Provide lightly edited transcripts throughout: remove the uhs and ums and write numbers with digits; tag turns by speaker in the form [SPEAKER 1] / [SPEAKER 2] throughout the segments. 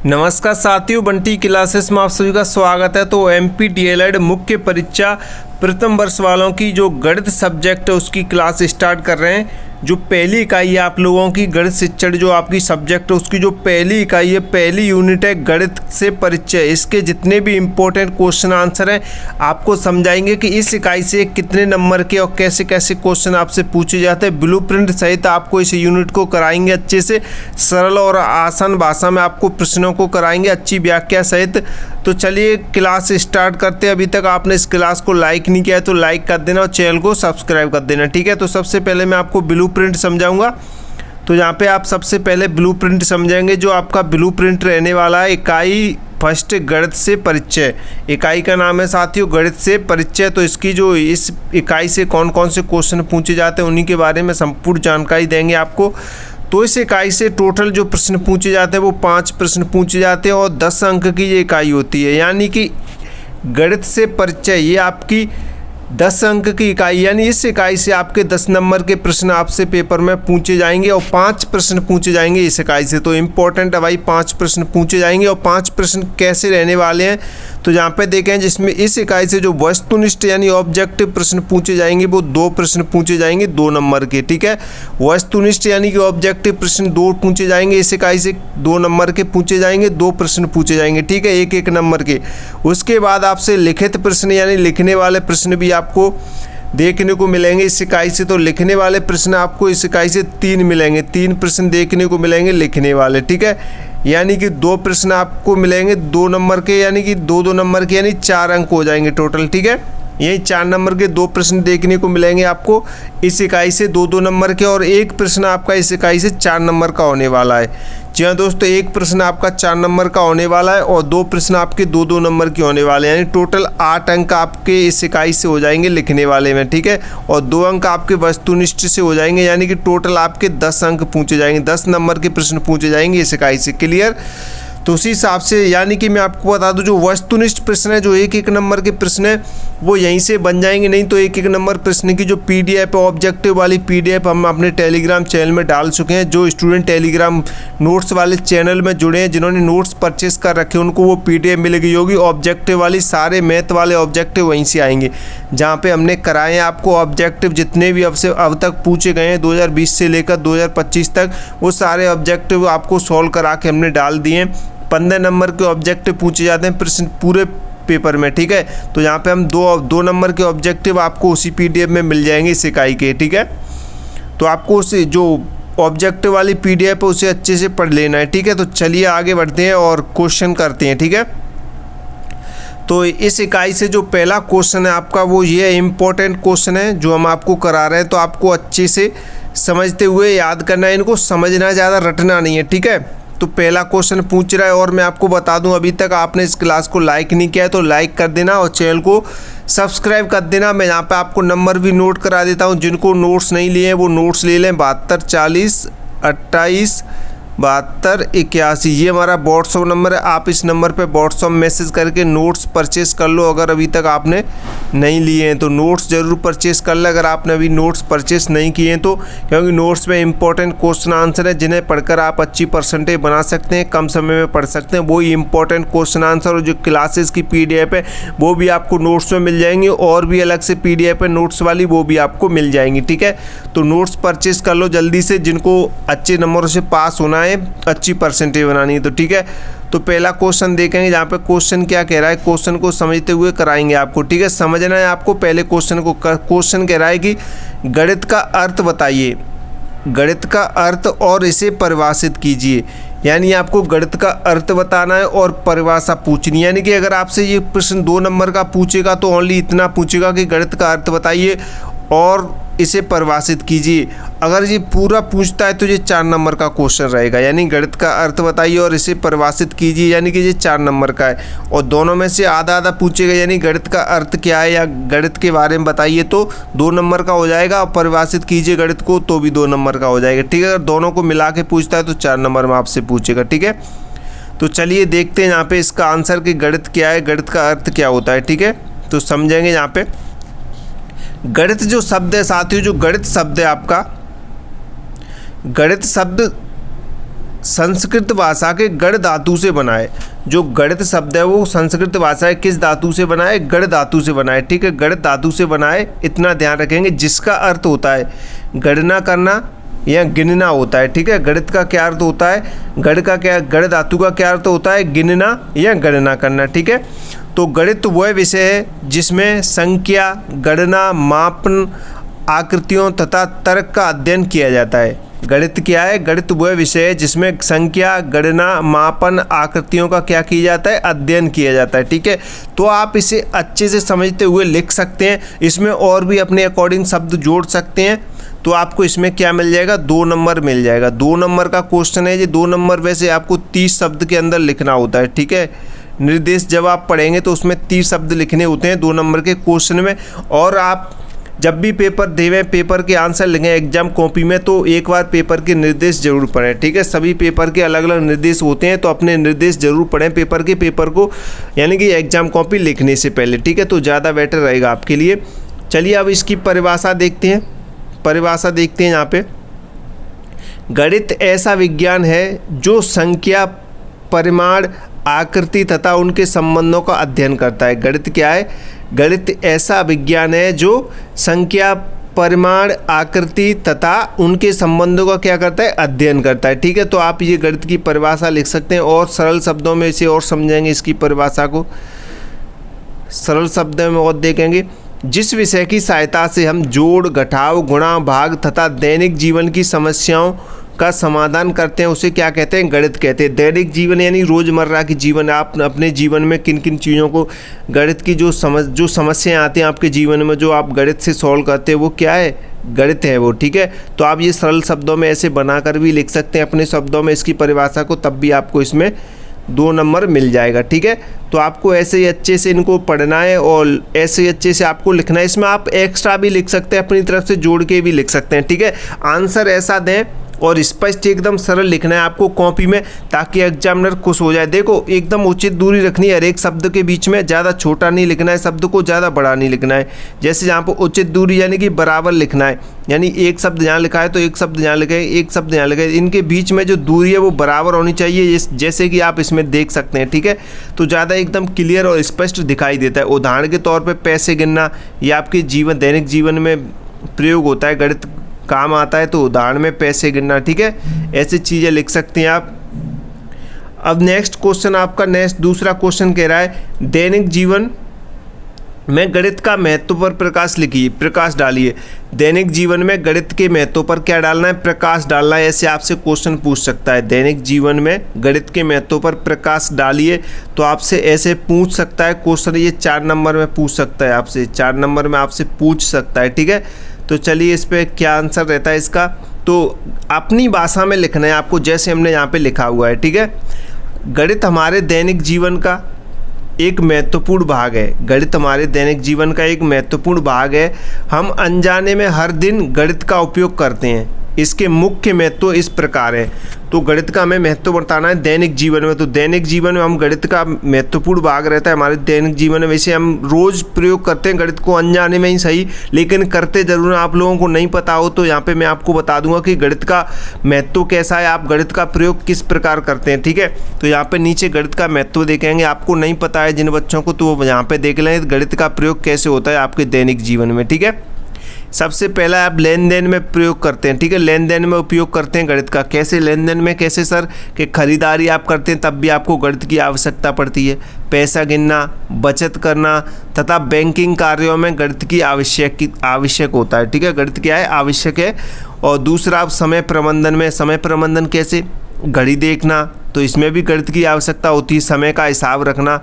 [SPEAKER 1] नमस्कार साथियों, बंटी क्लासेस में आप सभी का स्वागत है। तो एमपी डीएलएड मुख्य परीक्षा प्रथम वर्ष वालों की जो गणित सब्जेक्ट है उसकी क्लास स्टार्ट कर रहे हैं। जो पहली इकाई है आप लोगों की गणित शिक्षण जो आपकी सब्जेक्ट है उसकी जो पहली इकाई है, पहली यूनिट है गणित से परिचय। इसके जितने भी इम्पोर्टेंट क्वेश्चन आंसर हैं आपको समझाएंगे कि इस इकाई से कितने नंबर के और कैसे कैसे क्वेश्चन आपसे पूछे जाते हैं। ब्लूप्रिंट सहित आपको इस यूनिट को कराएंगे अच्छे से, सरल और आसान भाषा में आपको प्रश्नों को कराएंगे अच्छी व्याख्या सहित। तो चलिए क्लास स्टार्ट करते हैं। अभी तक आपने इस क्लास को लाइक नहीं किया है तो लाइक कर देना और चैनल को सब्सक्राइब कर देना, ठीक है। तो सबसे पहले मैं आपको ब्लूप्रिंट समझाऊंगा। तो यहाँ पे आप सबसे पहले ब्लूप्रिंट समझेंगे। जो आपका ब्लूप्रिंट रहने वाला है इकाई फर्स्ट गणित से परिचय। इकाई का नाम है साथियों गणित से परिचय। तो इसकी जो इस इकाई से कौन कौन से क्वेश्चन पूछे जाते हैं उन्हीं के बारे में संपूर्ण जानकारी देंगे आपको। तो इस इकाई से टोटल जो प्रश्न पूछे जाते हैं वो 5 प्रश्न पूछे जाते हैं और 10 अंक की ये इकाई होती है। यानी कि गणित से परिचय ये आपकी 10 अंक की इकाई, यानी इस इकाई से आपके 10 नंबर के प्रश्न आपसे पेपर में पूछे जाएंगे और 5 प्रश्न पूछे जाएंगे इस इकाई से। तो इम्पोर्टेंट है भाई, 5 प्रश्न पूछे जाएंगे। और 5 प्रश्न कैसे रहने वाले हैं तो यहाँ पे देखें, जिसमें इस इकाई से जो वस्तुनिष्ठ यानी ऑब्जेक्टिव प्रश्न पूछे जाएंगे वो 2 प्रश्न पूछे जाएंगे 2 नंबर के, ठीक है। वस्तुनिष्ठ यानी कि ऑब्जेक्टिव प्रश्न 2 पूछे जाएंगे इस इकाई से, 2 नंबर के पूछे जाएंगे, 2 प्रश्न पूछे जाएंगे, ठीक है, 1-1 नंबर के। उसके बाद आपसे लिखित प्रश्न यानी लिखने वाले प्रश्न भी आपको देखने को मिलेंगे इस इकाई से। तो लिखने वाले प्रश्न आपको इस इकाई से 3 मिलेंगे, 3 प्रश्न देखने को मिलेंगे लिखने वाले, ठीक है। यानी कि 2 प्रश्न आपको मिलेंगे 2 नंबर के, यानी कि 2-2 नंबर के, यानी 4 अंक हो जाएंगे टोटल, ठीक है। यही 4 नंबर के 2 प्रश्न देखने को मिलेंगे आपको इस इकाई से 2-2 नंबर के, और 1 प्रश्न आपका इस इकाई से 4 नंबर का होने वाला है। जी हाँ दोस्तों, 1 प्रश्न आपका 4 नंबर का होने वाला है और 2 प्रश्न आपके 2-2 नंबर के होने वाले हैं। यानी टोटल 8 अंक आपके इस इकाई से हो जाएंगे लिखने वाले में, ठीक है। और 2 अंक आपके वस्तुनिष्ठ से हो जाएंगे, यानी कि टोटल आपके 10 अंक पूछे जाएंगे, 10 नंबर के प्रश्न पूछे जाएंगे इस इकाई से। क्लियर। तो उसी हिसाब से यानी कि मैं आपको बता दूं, जो वस्तुनिष्ठ प्रश्न है, जो 1-1 नंबर के प्रश्न है वो यहीं से बन जाएंगे। नहीं तो 1-1 नंबर प्रश्न की जो पीडीएफ है, ऑब्जेक्टिव वाली पीडीएफ हम अपने टेलीग्राम चैनल में डाल चुके हैं। जो स्टूडेंट टेलीग्राम नोट्स वाले चैनल में जुड़े हैं, जिन्होंने नोट्स परचेस कर रखे हैं, उनको वो पीडीएफ मिल गई होगी ऑब्जेक्टिव वाली। सारे मैथ वाले ऑब्जेक्टिव वहीं से आएंगे जहाँ पे हमने कराए हैं आपको ऑब्जेक्टिव। जितने भी अब तक पूछे गए हैं 2020 से लेकर 2025 तक, वो सारे ऑब्जेक्टिव आपको सॉल्व करा के हमने डाल दिए हैं। 15 नंबर के ऑब्जेक्टिव पूछे जाते हैं प्रश्न पूरे पेपर में, ठीक है। तो यहाँ पे हम 2 नंबर के ऑब्जेक्टिव आपको उसी पीडीएफ में मिल जाएंगे इस इकाई के, ठीक है। तो आपको उसे जो ऑब्जेक्टिव वाली पीडीएफ है उसे अच्छे से पढ़ लेना है, ठीक है। तो चलिए आगे बढ़ते हैं और क्वेश्चन करते हैं, ठीक है। तो इस इकाई से जो पहला क्वेश्चन है आपका वो ये इम्पोर्टेंट क्वेश्चन है जो हम आपको करा रहे हैं। तो आपको अच्छे से समझते हुए याद करना है, इनको समझना, ज़्यादा रटना नहीं है, ठीक है। तो पहला क्वेश्चन पूछ रहा है, और मैं आपको बता दूं अभी तक आपने इस क्लास को लाइक नहीं किया है तो लाइक कर देना और चैनल को सब्सक्राइब कर देना। मैं यहाँ पे आपको नंबर भी नोट करा देता हूँ, जिनको नोट्स नहीं लिए हैं वो नोट्स ले लें। 72 40 28 72 81 ये हमारा व्हाट्सअप नंबर है। आप इस नंबर पे व्हाट्सअप मैसेज करके नोट्स परचेस कर लो। अगर अभी तक आपने नहीं लिए हैं तो नोट्स ज़रूर परचेस कर ले, अगर आपने अभी नोट्स परचेस नहीं किए हैं तो, क्योंकि नोट्स में इंपॉर्टेंट क्वेश्चन आंसर है जिन्हें पढ़कर आप अच्छी परसेंटेज बना सकते हैं, कम समय में पढ़ सकते हैं। वही इंपॉर्टेंट क्वेश्चन आंसर और जो क्लासेस की पीडीएफ है वो भी आपको नोट्स में मिल जाएंगी, और भी अलग से पीडीएफ है नोट्स वाली वो भी आपको मिल जाएंगी, ठीक है। तो नोट्स परचेस कर लो जल्दी से, जिनको अच्छे नंबरों से पास होना है, अच्छी परसेंटेज बनानी है, तो ठीक है। तो पहला क्वेश्चन देखेंगे जहाँ पे क्वेश्चन क्या कह रहा है, क्वेश्चन को समझते हुए कराएंगे आपको, ठीक है। समझना है आपको पहले क्वेश्चन को। क्वेश्चन कह रहा है कि गणित का अर्थ बताइए, गणित का अर्थ और इसे परिभाषित कीजिए। यानी आपको गणित का अर्थ बताना है और परिभाषा पूछनी है। यानी कि अगर आपसे ये प्रश्न 2 नंबर का पूछेगा तो ओनली इतना पूछेगा कि गणित का अर्थ बताइए और इसे परिभाषित कीजिए। अगर ये पूरा पूछता है तो ये 4 नंबर का क्वेश्चन रहेगा। यानी गणित का अर्थ बताइए और इसे परिभाषित कीजिए, यानी कि ये 4 नंबर का है। और दोनों में से आधा आधा पूछेगा, यानी गणित का अर्थ क्या है या गणित के बारे में बताइए तो 2 नंबर का हो जाएगा, और परिभाषित कीजिए गणित को तो भी 2 नंबर का हो जाएगा, ठीक है। अगर दोनों को मिला के पूछता है तो 4 नंबर में आपसे पूछेगा, ठीक है। तो चलिए देखते हैं यहाँ पे इसका आंसर कि गणित क्या है, गणित का अर्थ क्या होता है, ठीक है। तो समझेंगे यहाँ पे गणित जो शब्द है साथियों, जो गणित शब्द है आपका, गणित शब्द संस्कृत भाषा के गढ़ धातु से बना है। जो गणित शब्द है वो संस्कृत भाषा है किस धातु से बना है? गढ़ धातु से बना है। ठीक है, गढ़ धातु से बना है, इतना ध्यान रखेंगे। जिसका अर्थ होता है गणना करना या गिनना होता है। ठीक है, गणित का क्या अर्थ होता है? गढ़ धातु का क्या अर्थ होता है? गिनना या गणना करना। ठीक है, तो गणित वह विषय है जिसमें संख्या, गणना, मापन, आकृतियों तथा तर्क का अध्ययन किया जाता है। गणित क्या है? गणित वह विषय है जिसमें संख्या, गणना, मापन, आकृतियों का क्या किया जाता है? अध्ययन किया जाता है। ठीक है, तो आप इसे अच्छे से समझते हुए लिख सकते हैं। इसमें और भी अपने अकॉर्डिंग शब्द जोड़ सकते हैं। तो आपको इसमें क्या मिल जाएगा? 2 नंबर मिल जाएगा। 2 नंबर का क्वेश्चन है। ये 2 नंबर वैसे आपको 30 शब्द के अंदर लिखना होता है। ठीक है, निर्देश जब आप पढ़ेंगे तो उसमें 30 शब्द लिखने होते हैं 2 नंबर के क्वेश्चन में। और आप जब भी पेपर देवें, पेपर के आंसर लिखें एग्जाम कॉपी में, तो एक बार पेपर के निर्देश जरूर पढ़ें। ठीक है, सभी पेपर के अलग अलग निर्देश होते हैं, तो अपने निर्देश जरूर पढ़ें पेपर को, यानी कि एग्जाम कॉपी लिखने से पहले। ठीक है, तो ज़्यादा बेटर रहेगा आपके लिए। चलिए अब इसकी परिभाषा देखते हैं। यहाँ पे गणित ऐसा विज्ञान है जो संख्या, परिमाण, आकृति तथा उनके संबंधों का अध्ययन करता है। गणित क्या है? गणित ऐसा विज्ञान है जो संख्या, परिमाण, आकृति तथा उनके संबंधों का क्या करता है? अध्ययन करता है। ठीक है, तो आप ये गणित की परिभाषा लिख सकते हैं और सरल शब्दों में इसे और समझेंगे। इसकी परिभाषा को सरल शब्दों में और देखेंगे। जिस विषय की सहायता से हम जोड़, घटाव, गुणा, भाग तथा दैनिक जीवन की समस्याओं का समाधान करते हैं उसे क्या कहते हैं? गणित कहते हैं। दैनिक जीवन यानी रोज़मर्रा की जीवन, आप अपने जीवन में किन किन चीज़ों को गणित की जो समस्याएं आती हैं आपके जीवन में, जो आप गणित से सॉल्व करते हैं, वो क्या है? गणित है वो। ठीक है, तो आप ये सरल शब्दों में ऐसे बनाकर भी लिख सकते हैं अपने शब्दों में इसकी परिभाषा को, तब भी आपको इसमें 2 नंबर मिल जाएगा। ठीक है, तो आपको ऐसे ही अच्छे से इनको पढ़ना है और ऐसे ही अच्छे से आपको लिखना है। इसमें आप एक्स्ट्रा भी लिख सकते हैं, अपनी तरफ से जोड़ के भी लिख सकते हैं। ठीक है, आंसर ऐसा दें और स्पष्ट एकदम सरल लिखना है आपको कॉपी में, ताकि एग्जामिनर खुश हो जाए। देखो, एकदम उचित दूरी रखनी है हर एक शब्द के बीच में, ज़्यादा छोटा नहीं लिखना है शब्द को, ज़्यादा बड़ा नहीं लिखना है। जैसे यहाँ पर उचित दूरी यानी कि बराबर लिखना है, यानी एक शब्द यहाँ लिखा है तो एक शब्द यहाँ लिखे, एक शब्द यहाँ लिखे, इनके बीच में जो दूरी है वो बराबर होनी चाहिए, जैसे कि आप इसमें देख सकते हैं। ठीक है, तो ज़्यादा एकदम क्लियर और स्पष्ट दिखाई देता है। उदाहरण के तौर पर पैसे गिनना, ये आपके दैनिक जीवन में प्रयोग होता है, गणित काम आता है, तो उदाहरण में पैसे गिनना। ठीक है, ऐसी चीज़ें लिख सकते हैं आप। अब नेक्स्ट क्वेश्चन आपका दूसरा क्वेश्चन कह रहा है दैनिक जीवन में गणित का महत्व पर प्रकाश डालिए। दैनिक जीवन में गणित के महत्व पर क्या डालना है? प्रकाश डालना है। ऐसे आपसे क्वेश्चन पूछ सकता है, दैनिक जीवन में गणित के महत्व पर प्रकाश डालिए, तो आपसे ऐसे पूछ सकता है क्वेश्चन। ये 4 नंबर में पूछ सकता है आपसे, 4 नंबर में आपसे पूछ सकता है। ठीक है, तो चलिए इस पे क्या आंसर रहता है इसका, तो अपनी भाषा में लिखना है आपको, जैसे हमने यहाँ पे लिखा हुआ है। ठीक है, गणित हमारे दैनिक जीवन का एक महत्वपूर्ण भाग है। गणित हमारे दैनिक जीवन का एक महत्वपूर्ण भाग है। हम अनजाने में हर दिन गणित का उपयोग करते हैं। इसके मुख्य महत्व इस प्रकार है। तो गणित का हमें महत्व बताना है दैनिक जीवन में, तो दैनिक जीवन में हम गणित का महत्वपूर्ण भाग रहता है हमारे दैनिक जीवन में। वैसे हम रोज़ प्रयोग करते हैं गणित को, अनजाने में ही सही, लेकिन करते जरूर हैं। आप लोगों को नहीं पता हो तो यहाँ पे मैं आपको बता दूंगा कि गणित का महत्व कैसा है, आप गणित का प्रयोग किस प्रकार करते हैं। ठीक है, तो यहाँ पे नीचे गणित का महत्व देखेंगे। आपको नहीं पता है जिन बच्चों को, तो वो यहाँ पे देख लें गणित का प्रयोग कैसे होता है आपके दैनिक जीवन में। ठीक है, सबसे पहला आप लेन देन में प्रयोग करते हैं। ठीक है, लेन देन में उपयोग करते हैं गणित का। कैसे लेन देन में? कैसे सर? कि खरीदारी आप करते हैं तब भी आपको गणित की आवश्यकता पड़ती है। पैसा गिनना, बचत करना तथा बैंकिंग कार्यों में गणित की आवश्यक होता है। ठीक है, गणित क्या है? आवश्यक है। और दूसरा आप समय प्रबंधन में, समय प्रबंधन कैसे? घड़ी देखना, तो इसमें भी गणित की आवश्यकता होती है। समय का हिसाब रखना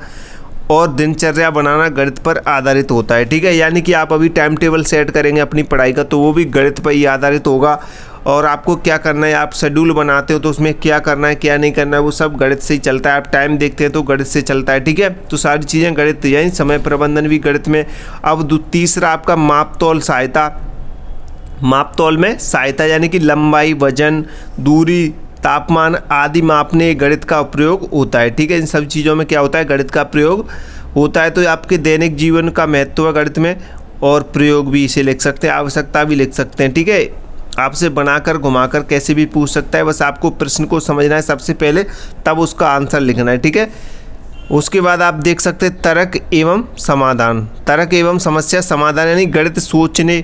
[SPEAKER 1] और दिनचर्या बनाना गणित पर आधारित होता है। ठीक है, यानी कि आप अभी टाइम टेबल सेट करेंगे अपनी पढ़ाई का, तो वो भी गणित पर ही आधारित होगा। और आपको क्या करना है, आप शेड्यूल बनाते हो तो उसमें क्या करना है क्या नहीं करना है वो सब गणित से ही चलता है। आप टाइम देखते हैं तो गणित से चलता है। ठीक है, तो सारी चीज़ें गणित, यानी समय प्रबंधन भी गणित में। अब तीसरा आपका माप तौल सहायता। माप तौल में सहायता यानी कि लंबाई, वजन, दूरी, तापमान आदि मापने गणित का प्रयोग होता है। ठीक है, इन सब चीज़ों में क्या होता है? गणित का प्रयोग होता है। तो आपके दैनिक जीवन का महत्व है गणित में, और प्रयोग भी इसे लिख सकते हैं, आवश्यकता भी लिख सकते हैं। ठीक है, आपसे बनाकर घुमाकर कैसे भी पूछ सकता है। बस आपको प्रश्न को समझना है सबसे पहले, तब उसका आंसर लिखना है, ठीक है। उसके बाद आप देख सकते हैं तर्क एवं समाधान। तर्क एवं समस्या समाधान यानी गणित सोचने,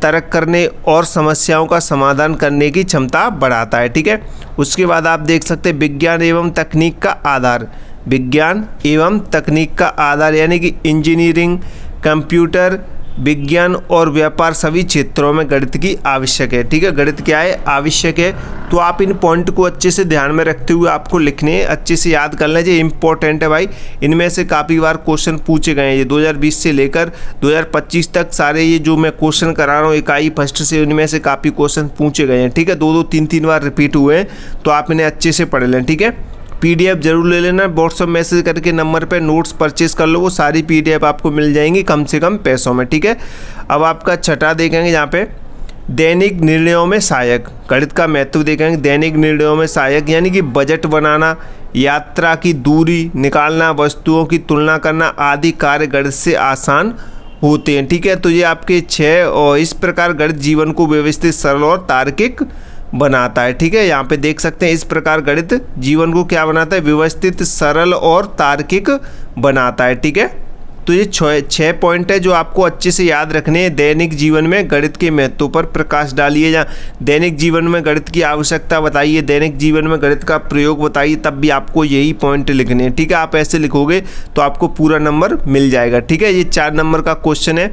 [SPEAKER 1] तर्क करने और समस्याओं का समाधान करने की क्षमता बढ़ाता है, ठीक है। उसके बाद आप देख सकते हैं विज्ञान एवं तकनीक का आधार। विज्ञान एवं तकनीक का आधार यानी कि इंजीनियरिंग, कंप्यूटर विज्ञान और व्यापार सभी क्षेत्रों में गणित की आवश्यक है, ठीक है। गणित क्या है? आवश्यक है। तो आप इन पॉइंट को अच्छे से ध्यान में रखते हुए आपको लिखने हैं, अच्छे से याद कर लें, ये इंपॉर्टेंट है भाई। इनमें से काफ़ी बार क्वेश्चन पूछे गए हैं। ये 2020 से लेकर 2025 तक सारे ये जो मैं क्वेश्चन करा रहा हूँ इकाई फर्स्ट से, इनमें से काफ़ी क्वेश्चन पूछे गए हैं, ठीक है। 2-2, 3-3 बार रिपीट हुए हैं, तो आप इन्हें अच्छे से पढ़ लें, ठीक है। पीडीएफ जरूर ले लेना, व्हाट्सअप मैसेज करके नंबर पे नोट्स परचेज कर लो, वो सारी पीडीएफ आपको मिल जाएंगी कम से कम पैसों में, ठीक है। अब आपका छठा देखेंगे यहाँ पे दैनिक निर्णयों में सहायक। गणित का महत्व देखेंगे। दैनिक निर्णयों में सहायक यानी कि बजट बनाना, यात्रा की दूरी निकालना, वस्तुओं की तुलना करना आदि कार्य गणित से आसान होते हैं, ठीक है। तो ये आपके 6 और इस प्रकार गणित जीवन को व्यवस्थित, सरल और तार्किक बनाता है, ठीक है। यहाँ पे देख सकते हैं इस प्रकार गणित जीवन को क्या बनाता है? व्यवस्थित, सरल और तार्किक बनाता है, ठीक है। तो ये 6 पॉइंट है जो आपको अच्छे से याद रखने हैं। दैनिक जीवन में गणित के महत्व पर प्रकाश डालिए, जहाँ दैनिक जीवन में गणित की आवश्यकता बताइए, दैनिक जीवन में गणित का प्रयोग बताइए, तब भी आपको यही पॉइंट लिखने हैं, ठीक है। आप ऐसे लिखोगे तो आपको पूरा नंबर मिल जाएगा, ठीक है। ये 4 नंबर का क्वेश्चन है,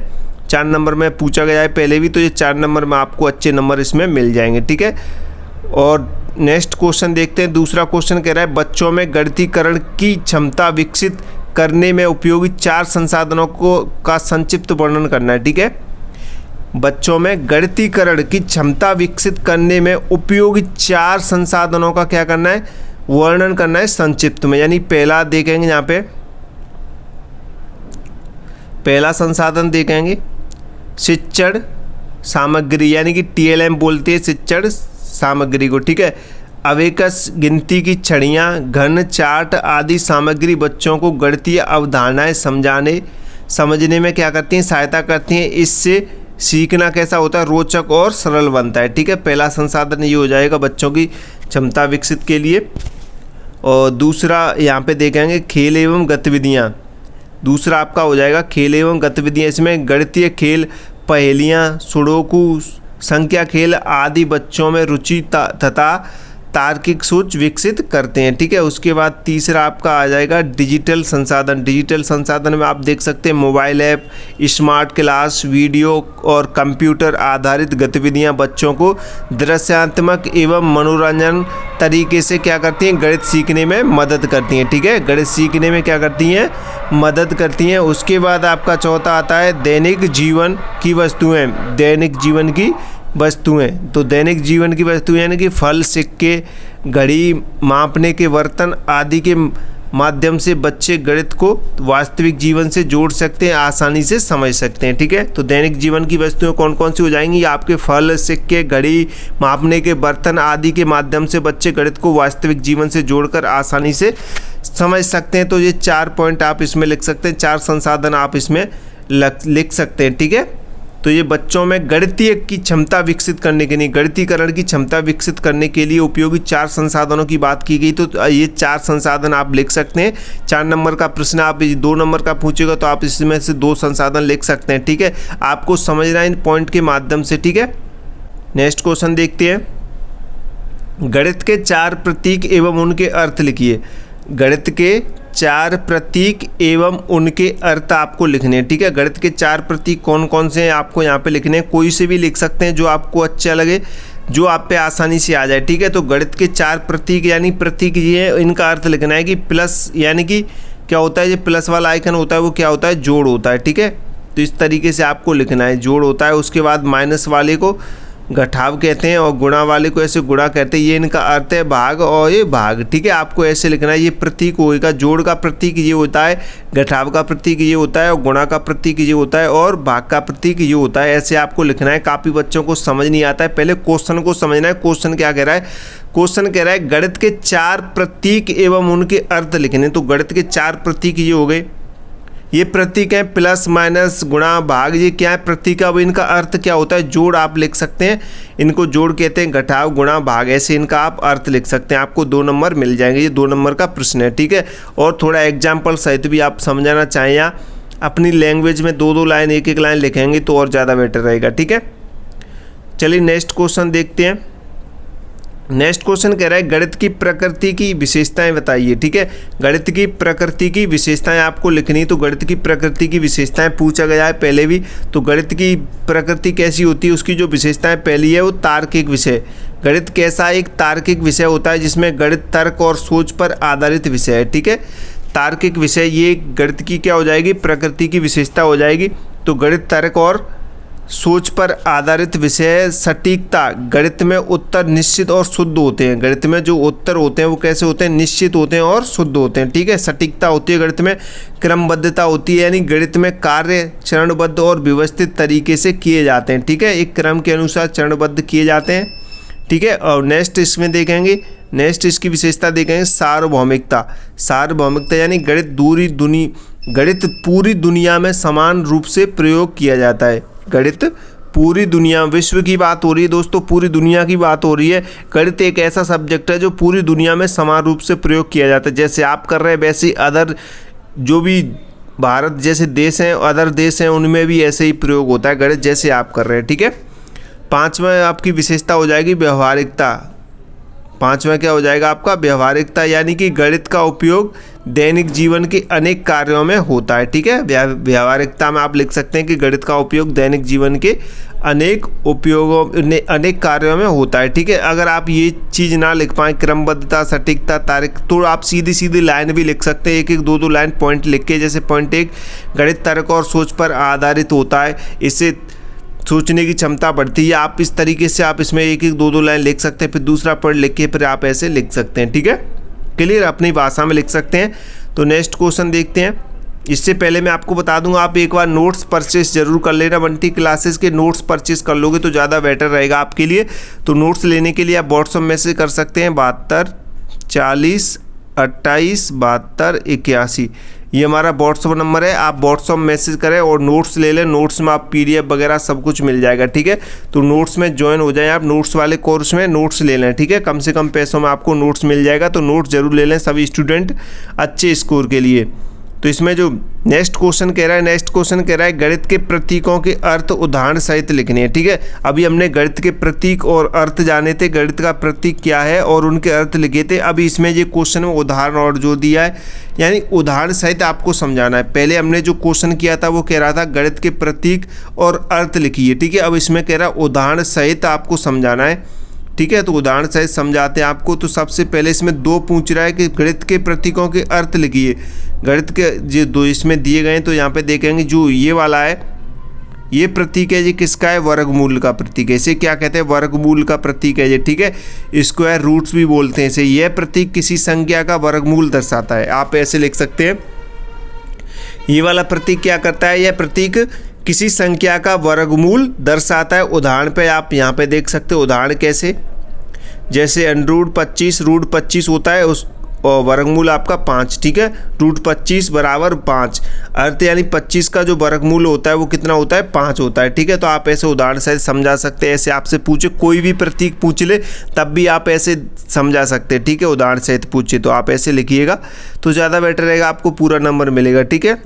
[SPEAKER 1] 4 नंबर में पूछा गया है पहले भी, तो ये 4 नंबर में आपको अच्छे नंबर इसमें मिल जाएंगे, ठीक है। और नेक्स्ट क्वेश्चन देखते हैं। दूसरा क्वेश्चन कह रहा है बच्चों में गणितीकरण की क्षमता विकसित करने में उपयोगी 4 संसाधनों का संक्षिप्त वर्णन करना है, ठीक है। बच्चों में गणितीकरण की क्षमता विकसित करने में उपयोगी 4 संसाधनों का क्या करना है? वर्णन करना है संक्षिप्त में। यानी पहला देखेंगे यहाँ पे, पहला संसाधन देखेंगे शिक्षण सामग्री, यानी कि TLM बोलते हैं शिक्षण सामग्री को, ठीक है। अवेकस, गिनती की छड़ियाँ, घन, चार्ट आदि सामग्री बच्चों को गणितीय अवधारणाएं समझने में क्या करती हैं? सहायता करती हैं। इससे सीखना कैसा होता है? रोचक और सरल बनता है, ठीक है। पहला संसाधन ये हो जाएगा बच्चों की क्षमता विकसित के लिए। और दूसरा यहाँ पे देखेंगे खेल एवं गतिविधियाँ। दूसरा आपका हो जाएगा खेल एवं गतिविधियाँ। इसमें गणितीय खेल, पहेलियाँ, सुडोकू, संख्या खेल आदि बच्चों में रुचि तथा तार्किक सोच विकसित करते हैं, ठीक है। उसके बाद तीसरा आपका आ जाएगा डिजिटल संसाधन। डिजिटल संसाधन में आप देख सकते हैं mobile app, smart class, video और कंप्यूटर आधारित गतिविधियां बच्चों को दृश्यात्मक एवं मनोरंजन तरीके से क्या करती हैं? गणित सीखने में मदद करती हैं, ठीक है। गणित सीखने में क्या करती हैं? मदद करती हैं। उसके बाद आपका चौथा आता है दैनिक जीवन की वस्तुएं। दैनिक जीवन की वस्तुएं, तो दैनिक जीवन की वस्तुएं यानी कि फल, सिक्के, घड़ी, मापने के बर्तन आदि के माध्यम से बच्चे गणित को वास्तविक जीवन से जोड़ सकते हैं, आसानी से समझ सकते हैं, ठीक है। तो दैनिक जीवन की वस्तुएं कौन कौन सी हो जाएंगी? आपके फल, सिक्के, घड़ी, मापने के बर्तन आदि के माध्यम से बच्चे गणित को वास्तविक जीवन से जोड़कर आसानी से समझ सकते हैं। तो ये 4 पॉइंट आप इसमें लिख सकते हैं, 4 संसाधन आप इसमें लिख सकते हैं, ठीक है। तो ये बच्चों में गणितीय की क्षमता विकसित करने के लिए, गणितीकरण की क्षमता विकसित करने के लिए उपयोगी 4 संसाधनों की बात की गई। तो ये 4 संसाधन आप लिख सकते हैं। 4 नंबर का प्रश्न आप 2 नंबर का पूछेगा तो आप इसमें से 2 संसाधन लिख सकते हैं, ठीक है। आपको समझना है इन पॉइंट के माध्यम से, ठीक है। नेक्स्ट क्वेश्चन देखते हैं। गणित के 4 प्रतीक एवं उनके अर्थ लिखिए। गणित के 4 प्रतीक एवं उनके अर्थ आपको लिखने हैं, ठीक है। गणित के 4 प्रतीक कौन कौन से हैं आपको यहाँ पे लिखने हैं। कोई से भी लिख सकते हैं जो आपको अच्छा लगे, जो आप पे आसानी से आ जाए, ठीक है। तो गणित के 4 प्रतीक यानी प्रतीक ये है, इनका अर्थ लिखना है कि प्लस, यानी कि क्या होता है? ये प्लस वाला आइकन होता है वो क्या होता है? जोड़ होता है, ठीक है। तो इस तरीके से आपको लिखना है, जोड़ होता है। उसके बाद माइनस वाले को घटाव कहते हैं और गुणा वाले को ऐसे गुणा कहते हैं। ये इनका अर्थ है भाग और ये भाग, ठीक है। आपको ऐसे लिखना है, ये प्रतीक होगा। जोड़ का प्रतीक ये होता है, घटाव का प्रतीक ये होता है और गुणा का प्रतीक ये होता है और भाग का प्रतीक ये होता है। ऐसे आपको लिखना है। काफ़ी बच्चों को समझ नहीं आता है, पहले क्वेश्चन को समझना है। क्वेश्चन क्या कह रहा है? क्वेश्चन कह रहा है गणित के 4 प्रतीक एवं उनके अर्थ लिखने। तो गणित के 4 प्रतीक ये हो गए, ये प्रतीक हैं प्लस माइनस गुणा भाग, ये क्या है प्रतीक। अब इनका अर्थ क्या होता है, जोड़ आप लिख सकते हैं, इनको जोड़ कहते हैं, घटाव गुणा भाग, ऐसे इनका आप अर्थ लिख सकते हैं। आपको 2 नंबर मिल जाएंगे, ये 2 नंबर का प्रश्न है, ठीक है। और थोड़ा एग्जाम्पल सहित भी आप समझाना चाहें या अपनी लैंग्वेज में 2-2 लाइन 1-1 लाइन लिखेंगे तो और ज़्यादा बेटर रहेगा, ठीक है। चलिए नेक्स्ट क्वेश्चन देखते हैं। नेक्स्ट क्वेश्चन कह रहा है गणित की प्रकृति की विशेषताएं बताइए, ठीक है। गणित की प्रकृति की विशेषताएं आपको लिखनी, तो गणित की प्रकृति की विशेषताएं पूछा गया है पहले भी। तो गणित की प्रकृति कैसी होती है, उसकी जो विशेषताएं पहली है वो तार्किक विषय। गणित कैसा एक तार्किक विषय होता है जिसमें गणित तर्क और सोच पर आधारित विषय है, ठीक है। तार्किक विषय ये गणित की क्या हो जाएगी, प्रकृति की विशेषता हो जाएगी। तो गणित तर्क और सोच पर आधारित विषय। सटीकता, गणित में उत्तर निश्चित और शुद्ध होते हैं। गणित में जो उत्तर होते हैं वो कैसे होते हैं, निश्चित होते हैं और शुद्ध होते हैं, ठीक है। सटीकता होती है गणित में। क्रमबद्धता होती है, यानी गणित में कार्य चरणबद्ध और व्यवस्थित तरीके से किए जाते हैं, ठीक है। एक क्रम के अनुसार चरणबद्ध किए जाते हैं, ठीक है। और नेक्स्ट इसमें देखेंगे, नेक्स्ट इसकी विशेषता देखेंगे सार्वभौमिकता। सार्वभौमिकता यानी गणित पूरी दुनिया में समान रूप से प्रयोग किया जाता है। गणित पूरी दुनिया, विश्व की बात हो रही है दोस्तों, पूरी दुनिया की बात हो रही है। गणित एक ऐसा सब्जेक्ट है जो पूरी दुनिया में समान रूप से प्रयोग किया जाता है। जैसे आप कर रहे हैं वैसे ही अदर जो भी भारत जैसे देश हैं, अदर देश हैं, उनमें भी ऐसे ही प्रयोग होता है गणित जैसे आप कर रहे हैं, ठीक है। 5वां आपकी विशेषता हो जाएगी व्यवहारिकता। 5वां क्या हो जाएगा आपका, व्यवहारिकता, यानी कि गणित का उपयोग दैनिक जीवन के अनेक कार्यों में होता है, ठीक है। व्यवहारिकता में आप लिख सकते हैं कि गणित का उपयोग दैनिक जीवन के अनेक कार्यों में होता है, ठीक है। अगर आप ये चीज़ ना लिख पाएँ, क्रमबद्धता, सटीकता, तारीख, तो आप सीधी सीधी लाइन भी लिख सकते हैं, 1-1, 2-2 लाइन पॉइंट लिख के। जैसे पॉइंट 1, गणित तर्क और सोच पर आधारित होता है, इससे सोचने की क्षमता बढ़ती है। आप इस तरीके से आप इसमें 1-1, 2-2 लाइन लिख सकते हैं, फिर दूसरा पॉइंट लिख के फिर आप ऐसे लिख सकते हैं, ठीक है। क्लियर, अपनी भाषा में लिख सकते हैं। तो नेक्स्ट क्वेश्चन देखते हैं। इससे पहले मैं आपको बता दूंगा, आप एक बार नोट्स परचेस जरूर कर लेना। बंटी क्लासेस के नोट्स परचेस कर लोगे तो ज़्यादा बेटर रहेगा आपके लिए। तो नोट्स लेने के लिए आप व्हाट्सएप मैसेज कर सकते हैं 72 40 28 72 81, ये हमारा व्हाट्सअप नंबर है। आप व्हाट्सअप मैसेज करें और नोट्स ले लें। नोट्स में आप PDF वगैरह सब कुछ मिल जाएगा, ठीक है। तो नोट्स में ज्वाइन हो जाएं आप, नोट्स वाले कोर्स में नोट्स ले लें, ठीक है। कम से कम पैसों में आपको नोट्स मिल जाएगा, तो नोट्स जरूर ले लें सभी स्टूडेंट अच्छे स्कोर के लिए। तो इसमें जो नेक्स्ट क्वेश्चन कह रहा है गणित के प्रतीकों के अर्थ उदाहरण सहित लिखने हैं, ठीक है। अभी हमने गणित के प्रतीक और अर्थ जाने थे, गणित का प्रतीक क्या है और उनके अर्थ लिखे थे। अभी इसमें ये क्वेश्चन में उदाहरण और जो दिया है, यानी उदाहरण सहित आपको समझाना है। पहले हमने जो क्वेश्चन किया था वो कह रहा था गणित के प्रतीक और अर्थ लिखिए, ठीक है। अब इसमें कह रहा है उदाहरण सहित आपको समझाना है, ठीक है। तो उदाहरण सहित समझाते हैं आपको। तो सबसे पहले इसमें 2 पूछ रहा है कि गणित के प्रतीकों के अर्थ लिखिए। गणित के जो 2 इसमें दिए गए हैं, तो यहाँ पे देखेंगे जो ये वाला है, ये प्रतीक है, ये किसका है, वर्गमूल का प्रतीक है। इसे क्या कहते हैं, वर्गमूल का प्रतीक है ये, ठीक है। स्क्वायर रूट्स भी बोलते हैं इसे। यह प्रतीक किसी संख्या का वर्गमूल दर्शाता है, आप ऐसे लिख सकते हैं। ये वाला प्रतीक क्या करता है, यह प्रतीक किसी संख्या का वर्गमूल दर्शाता है। उदाहरण पे आप यहाँ पे देख सकते हो, उदाहरण कैसे, जैसे √25 होता है उस और वर्गमूल आपका 5, ठीक है। √25 = 5, अर्थ यानी 25 का जो वर्गमूल होता है वो कितना होता है, 5 होता है, ठीक है। तो आप ऐसे उदाहरण सहित समझा सकते हैं। ऐसे आपसे पूछे कोई भी प्रतीक पूछ ले तब भी आप ऐसे समझा सकते हैं, ठीक है। उदाहरण सहित पूछे तो आप ऐसे लिखिएगा तो ज़्यादा बेटर रहेगा, आपको पूरा नंबर मिलेगा, ठीक है।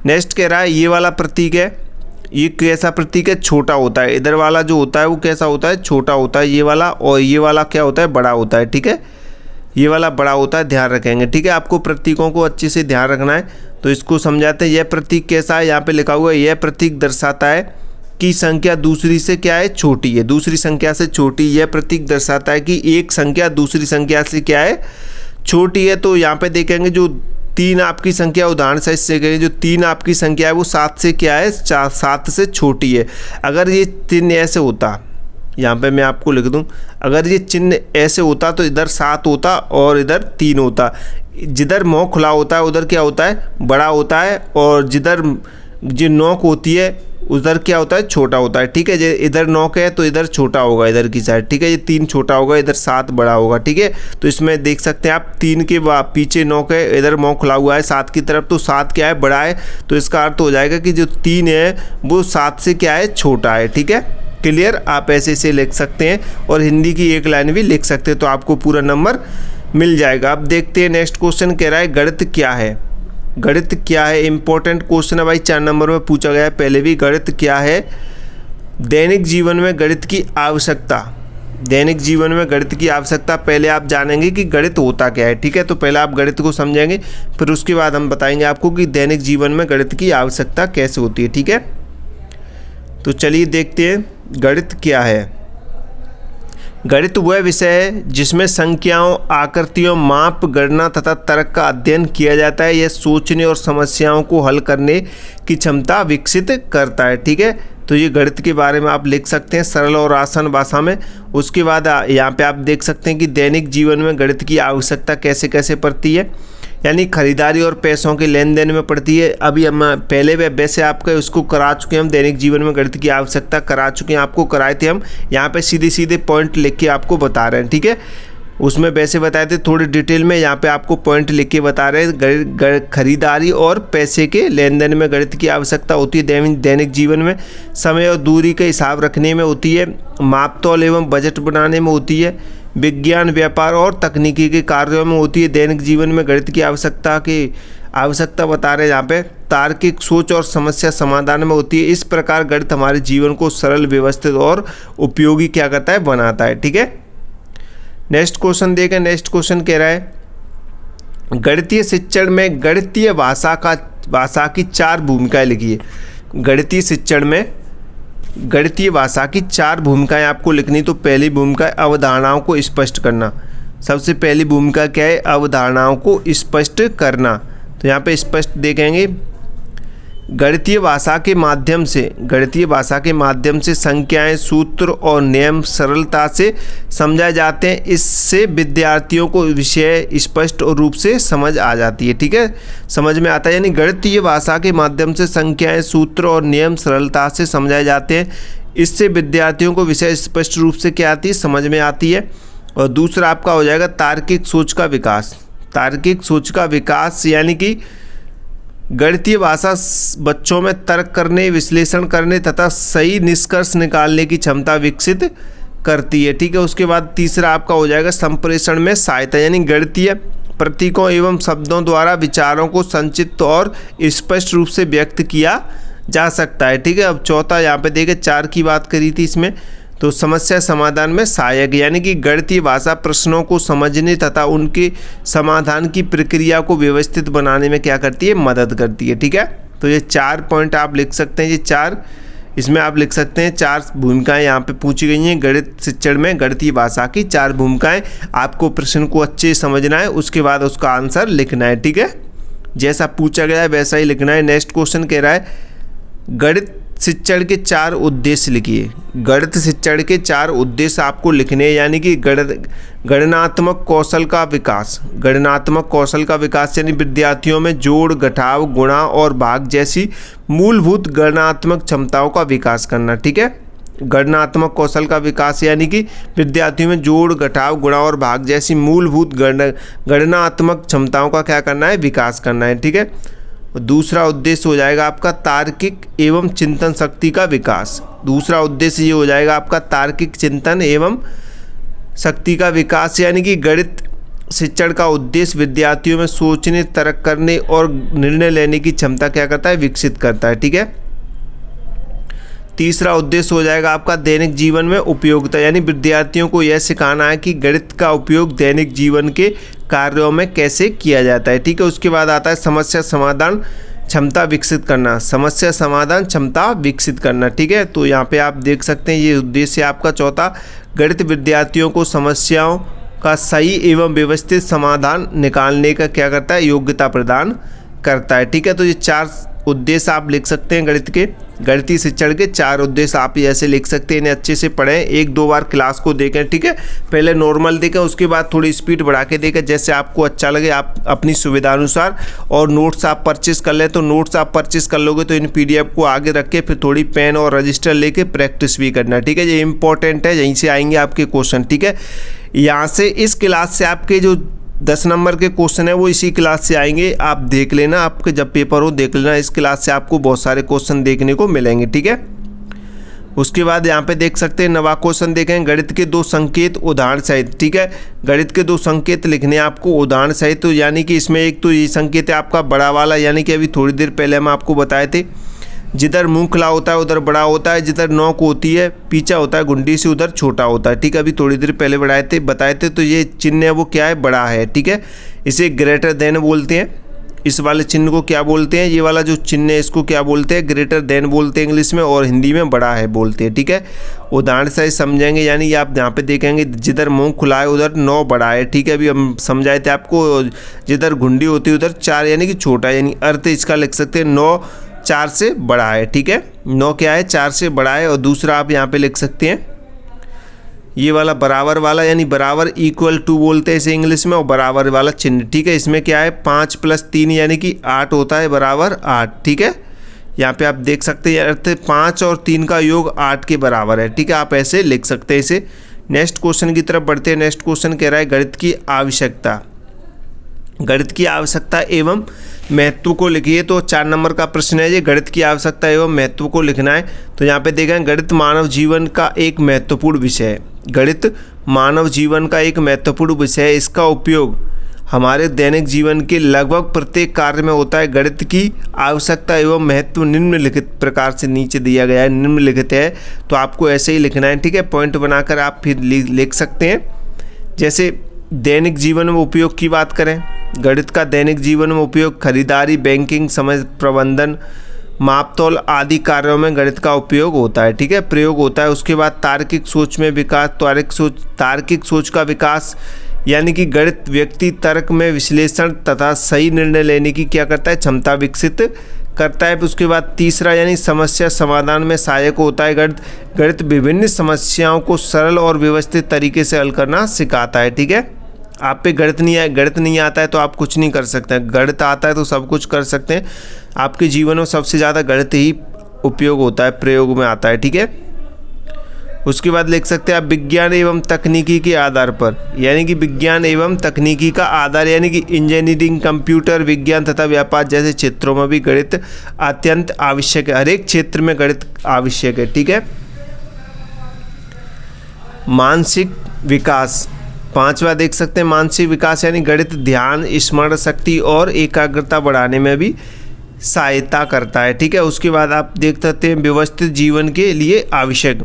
[SPEAKER 1] नेक्स्ट कह रहा है ये वाला प्रतीक है, ये कैसा प्रतीक है, छोटा होता है। इधर वाला जो होता है वो कैसा होता है, छोटा होता है ये वाला, और ये वाला क्या होता है, बड़ा होता है, ठीक है। ये वाला बड़ा होता है, ध्यान रखेंगे, ठीक है। आपको प्रतीकों को अच्छे से ध्यान रखना है। तो इसको समझाते हैं। यह प्रतीक कैसा है, यहाँ पे लिखा हुआ है, यह प्रतीक दर्शाता है कि संख्या दूसरी से क्या है, छोटी है, दूसरी संख्या से छोटी। यह प्रतीक दर्शाता है कि एक संख्या दूसरी संख्या से क्या है, छोटी है। तो यहाँ पे देखेंगे जो 3 आपकी संख्या, उदाहरण सहित से करें, जो 3 आपकी संख्या है वो 7 से क्या है, 7 से छोटी है। अगर ये चिन्ह ऐसे होता, यहाँ पे मैं आपको लिख दूँ, अगर ये चिन्ह ऐसे होता तो इधर 7 होता और इधर 3 होता। जिधर मुँह खुला होता है उधर क्या होता है, बड़ा होता है, और जिधर जो नोक होती है उधर क्या होता है, छोटा होता है। ठीक है, जो इधर 9 है तो इधर छोटा होगा इधर की साइड। ठीक है, ये 3 छोटा होगा, इधर 7 बड़ा होगा। ठीक है, तो इसमें देख सकते हैं आप 3 के पीछे 9 है, इधर मुँह खुला हुआ है 7 की तरफ, तो 7 क्या है, बड़ा है। तो इसका अर्थ हो जाएगा कि जो 3 है वो 7 से क्या है, छोटा है। ठीक है, क्लियर। आप ऐसे से लिख सकते हैं और हिंदी की एक लाइन भी लिख सकते हैं, तो आपको पूरा नंबर मिल जाएगा। अब देखते हैं नेक्स्ट क्वेश्चन कह रहा है गणित क्या है। गणित क्या है, इंपॉर्टेंट क्वेश्चन है भाई, 4 नंबर में पूछा गया है पहले भी। गणित क्या है, दैनिक जीवन में गणित की आवश्यकता। दैनिक जीवन में गणित की आवश्यकता, पहले आप जानेंगे कि गणित होता क्या है। ठीक है, तो पहले आप गणित को समझेंगे, फिर उसके बाद हम बताएंगे आपको कि दैनिक जीवन में गणित की आवश्यकता कैसे होती है। ठीक है, तो चलिए देखते हैं गणित क्या है। गणित वह विषय है जिसमें संख्याओं, आकृतियों, माप, गणना तथा तर्क का अध्ययन किया जाता है। यह सोचने और समस्याओं को हल करने की क्षमता विकसित करता है। ठीक है, तो ये गणित के बारे में आप लिख सकते हैं सरल और आसान भाषा में। उसके बाद यहाँ पे आप देख सकते हैं कि दैनिक जीवन में गणित की आवश्यकता कैसे कैसे पड़ती है, यानी खरीदारी और पैसों के लेन देन में पड़ती है। अभी हम पहले वैसे आपका उसको करा चुके हैं, हम दैनिक जीवन में गणित की आवश्यकता करा चुके हैं, आपको कराए थे हम। यहाँ पे सीधे सीधे पॉइंट लिख के आपको बता रहे हैं। ठीक है, उसमें वैसे बताए थे थोड़ी डिटेल में, यहाँ पे आपको पॉइंट लिख के बता रहे हैं। खरीदारी और पैसे के लेन देन में गणित की आवश्यकता होती है दैनिक जीवन में। समय और दूरी का हिसाब रखने में होती है। माप तौल एवं बजट बनाने में होती है। विज्ञान, व्यापार और तकनीकी के कार्यों में होती है। दैनिक जीवन में गणित की आवश्यकता बता रहे हैं यहाँ पे। तार्किक सोच और समस्या समाधान में होती है। इस प्रकार गणित हमारे जीवन को सरल, व्यवस्थित और उपयोगी क्या करता है, बनाता है। ठीक है, नेक्स्ट क्वेश्चन देखें। नेक्स्ट क्वेश्चन कह रहा है गणितीय शिक्षण में गणितीय भाषा की 4 भूमिकाएं लिखिए। गणितीय शिक्षण में गणितीय भाषा की 4 भूमिकाएं आपको लिखनी। तो पहली भूमिका है अवधारणाओं को स्पष्ट करना। सबसे पहली भूमिका क्या है, अवधारणाओं को स्पष्ट करना। तो यहाँ पे स्पष्ट देखेंगे गणितीय भाषा के माध्यम से संख्याएं, सूत्र और नियम सरलता से समझाए जाते हैं। इससे विद्यार्थियों को विषय स्पष्ट रूप से समझ आ जाती है। ठीक है, समझ में आता है, यानी गणितीय भाषा के माध्यम से संख्याएं, सूत्र और नियम सरलता से समझाए जाते हैं। इससे विद्यार्थियों को विषय स्पष्ट रूप से क्या आती है, समझ में आती है। और दूसरा आपका हो जाएगा तार्किक सोच का विकास। तार्किक सोच का विकास यानी कि गणितीय भाषा बच्चों में तर्क करने, विश्लेषण करने तथा सही निष्कर्ष निकालने की क्षमता विकसित करती है। ठीक है, उसके बाद तीसरा आपका हो जाएगा संप्रेषण में सहायता, यानी गणितीय प्रतीकों एवं शब्दों द्वारा विचारों को संक्षिप्त और स्पष्ट रूप से व्यक्त किया जा सकता है। ठीक है, अब चौथा यहाँ पे देखिए 4 की बात करी थी इसमें, तो समस्या समाधान में सहायक, यानी कि गणितीय भाषा प्रश्नों को समझने तथा उनके समाधान की प्रक्रिया को व्यवस्थित बनाने में क्या करती है, मदद करती है। ठीक है, तो ये 4 पॉइंट आप लिख सकते हैं। ये 4 इसमें आप लिख सकते हैं। 4 भूमिकाएं यहाँ पे पूछी गई हैं गणित शिक्षण में। गणितीय भाषा की 4 भूमिकाएं, आपको प्रश्न को अच्छे समझना है, उसके बाद उसका आंसर लिखना है। ठीक है, जैसा पूछा गया है वैसा ही लिखना है। नेक्स्ट क्वेश्चन कह रहा है गणित शिक्षण के 4 उद्देश्य लिखिए। गणित शिक्षण के 4 उद्देश्य आपको लिखने, यानी कि गणनात्मक कौशल का विकास। गणनात्मक कौशल का विकास यानी विद्यार्थियों में जोड़, घटाव, गुणा और भाग जैसी मूलभूत गणनात्मक क्षमताओं का विकास करना। ठीक है, गणनात्मक कौशल का विकास यानी कि विद्यार्थियों में जोड़, घटाव, गुणा और भाग जैसी मूलभूत गणनात्मक क्षमताओं का क्या करना है, विकास करना है। ठीक है, दूसरा उद्देश्य हो जाएगा आपका तार्किक एवं चिंतन शक्ति का विकास। दूसरा उद्देश्य ये हो जाएगा आपका तार्किक चिंतन एवं शक्ति का विकास, यानी कि गणित शिक्षण का उद्देश्य विद्यार्थियों में सोचने, तर्क करने और निर्णय लेने की क्षमता क्या करता है, विकसित करता है। ठीक है, तीसरा उद्देश्य हो जाएगा आपका दैनिक जीवन में उपयोगिता, यानी विद्यार्थियों को यह सिखाना है कि गणित का उपयोग दैनिक जीवन के कार्यों में कैसे किया जाता है। ठीक है, उसके बाद आता है समस्या समाधान क्षमता विकसित करना। समस्या समाधान क्षमता विकसित करना। ठीक है, तो यहाँ पे आप देख सकते हैं ये उद्देश्य आपका चौथा। गणित विद्यार्थियों को समस्याओं का सही एवं व्यवस्थित समाधान निकालने का क्या करता है, योग्यता प्रदान करता है। ठीक है, तो ये 4 उद्देश्य आप लिख सकते हैं गणितीय शिक्षण के 4 उद्देश्य आप ऐसे लिख सकते हैं। इन्हें अच्छे से पढ़ें, 1-2 बार क्लास को देखें, ठीक है। पहले नॉर्मल देखें, उसके बाद थोड़ी स्पीड बढ़ा के देखें, जैसे आपको अच्छा लगे आप अपनी सुविधा अनुसार। और नोट्स आप परचेस कर लें तो नोट्स आप परचेस कर लोगे तो इन PDF को आगे रख के फिर थोड़ी पेन और रजिस्टर लेके प्रैक्टिस भी करना, ठीक है। ये इंपॉर्टेंट है, यहीं से आएंगे आपके क्वेश्चन, ठीक है। यहाँ से इस क्लास से आपके जो 10 नंबर के क्वेश्चन है वो इसी क्लास से आएंगे, आप देख लेना, आपके जब पेपर हो देख लेना। इस क्लास से आपको बहुत सारे क्वेश्चन देखने को मिलेंगे, ठीक है। उसके बाद यहाँ पे देख सकते हैं 9वां क्वेश्चन देखें, गणित के 2 संकेत उदाहरण सहित, ठीक है। गणित के 2 संकेत लिखने हैं आपको उदाहरण सहित। तो यानी कि इसमें एक तो ये संकेत है आपका बड़ा वाला, यानी कि अभी थोड़ी देर पहले हम आपको बताए थे, जिधर मुंह खुला होता है उधर बड़ा होता है, जिधर नोक होती है पीछा होता है गुंडी से उधर छोटा होता है, ठीक है। अभी थोड़ी देर पहले बताए थे। तो ये चिन्ह है वो क्या है, बड़ा है, ठीक है। इसे ग्रेटर देन बोलते हैं। इस वाले चिन्ह को क्या बोलते हैं, ये वाला जो चिन्ह है इसको क्या बोलते हैं, ग्रेटर देन बोलते हैं इंग्लिश में, और हिंदी में बड़ा है बोलते हैं, ठीक है। उदाहरण से समझेंगे, यानी आप यहाँ पे देखेंगे जिधर मुंह खुला है उधर 9 बड़ा है, ठीक है। अभी हम समझाए थे आपको, जिधर घुंडी होती है उधर 4 यानी कि छोटा है, यानी अर्थ इसका लिख सकते हैं 9 4 से बड़ा है, ठीक है। 9 क्या है, 4 से बड़ा है। और दूसरा आप यहाँ पे लिख सकते हैं ये वाला बराबर वाला, यानी बराबर इक्वल टू बोलते हैं इसे इंग्लिश में, और बराबर वाला चिन्ह, ठीक है। इसमें क्या है 5 + 3 यानी कि 8 होता है, बराबर 8, ठीक है। यहाँ पे आप देख सकते हैं अर्थ 5 और 3 का योग 8 के बराबर है, ठीक है। आप ऐसे लिख सकते हैं इसे। नेक्स्ट क्वेश्चन की तरफ बढ़ते हैं। नेक्स्ट क्वेश्चन कह रहा है गणित की आवश्यकता। गणित की आवश्यकता एवं महत्व को लिखिए। तो 4 नंबर का प्रश्न है ये, गणित की आवश्यकता एवं महत्व को लिखना है। तो यहाँ पे देखें, गणित मानव जीवन का एक महत्वपूर्ण विषय है। गणित मानव जीवन का एक महत्वपूर्ण विषय है। इसका उपयोग हमारे दैनिक जीवन के लगभग प्रत्येक कार्य में होता है। गणित की आवश्यकता एवं महत्व निम्नलिखित प्रकार से नीचे दिया गया है, निम्नलिखित है। तो आपको ऐसे ही लिखना है, ठीक है। पॉइंट बनाकर आप फिर लिख सकते हैं। जैसे दैनिक जीवन में उपयोग की बात करें, गणित का दैनिक जीवन में उपयोग खरीदारी, बैंकिंग, समय प्रबंधन, मापतोल आदि कार्यों में गणित का उपयोग होता है, ठीक है, प्रयोग होता है। उसके बाद तार्किक सोच में विकास, तार्किक सोच का विकास, यानी कि गणित व्यक्ति तर्क में विश्लेषण तथा सही निर्णय लेने की क्या करता है, क्षमता विकसित करता है। उसके बाद तीसरा यानी समस्या समाधान में सहायक होता है। गणित विभिन्न समस्याओं को सरल और व्यवस्थित तरीके से हल करना सिखाता है, ठीक है। आप पे गणित नहीं आता है तो आप कुछ नहीं कर सकते हैं, गणित आता है तो सब कुछ कर सकते हैं। आपके जीवन में सबसे ज़्यादा गणित ही उपयोग होता है, प्रयोग में आता है, ठीक है। उसके बाद लिख सकते हैं आप विज्ञान एवं तकनीकी के आधार पर, यानी कि विज्ञान एवं तकनीकी का आधार, यानी कि इंजीनियरिंग, कंप्यूटर विज्ञान तथा व्यापार जैसे क्षेत्रों में भी गणित अत्यंत आवश्यक है। हर एक क्षेत्र में गणित आवश्यक है, ठीक है। मानसिक विकास, 5वां देख सकते हैं मानसिक विकास, यानी गणित ध्यान, स्मरण शक्ति और एकाग्रता बढ़ाने में भी सहायता करता है, ठीक है। उसके बाद आप देख सकते हैं व्यवस्थित जीवन के लिए आवश्यक,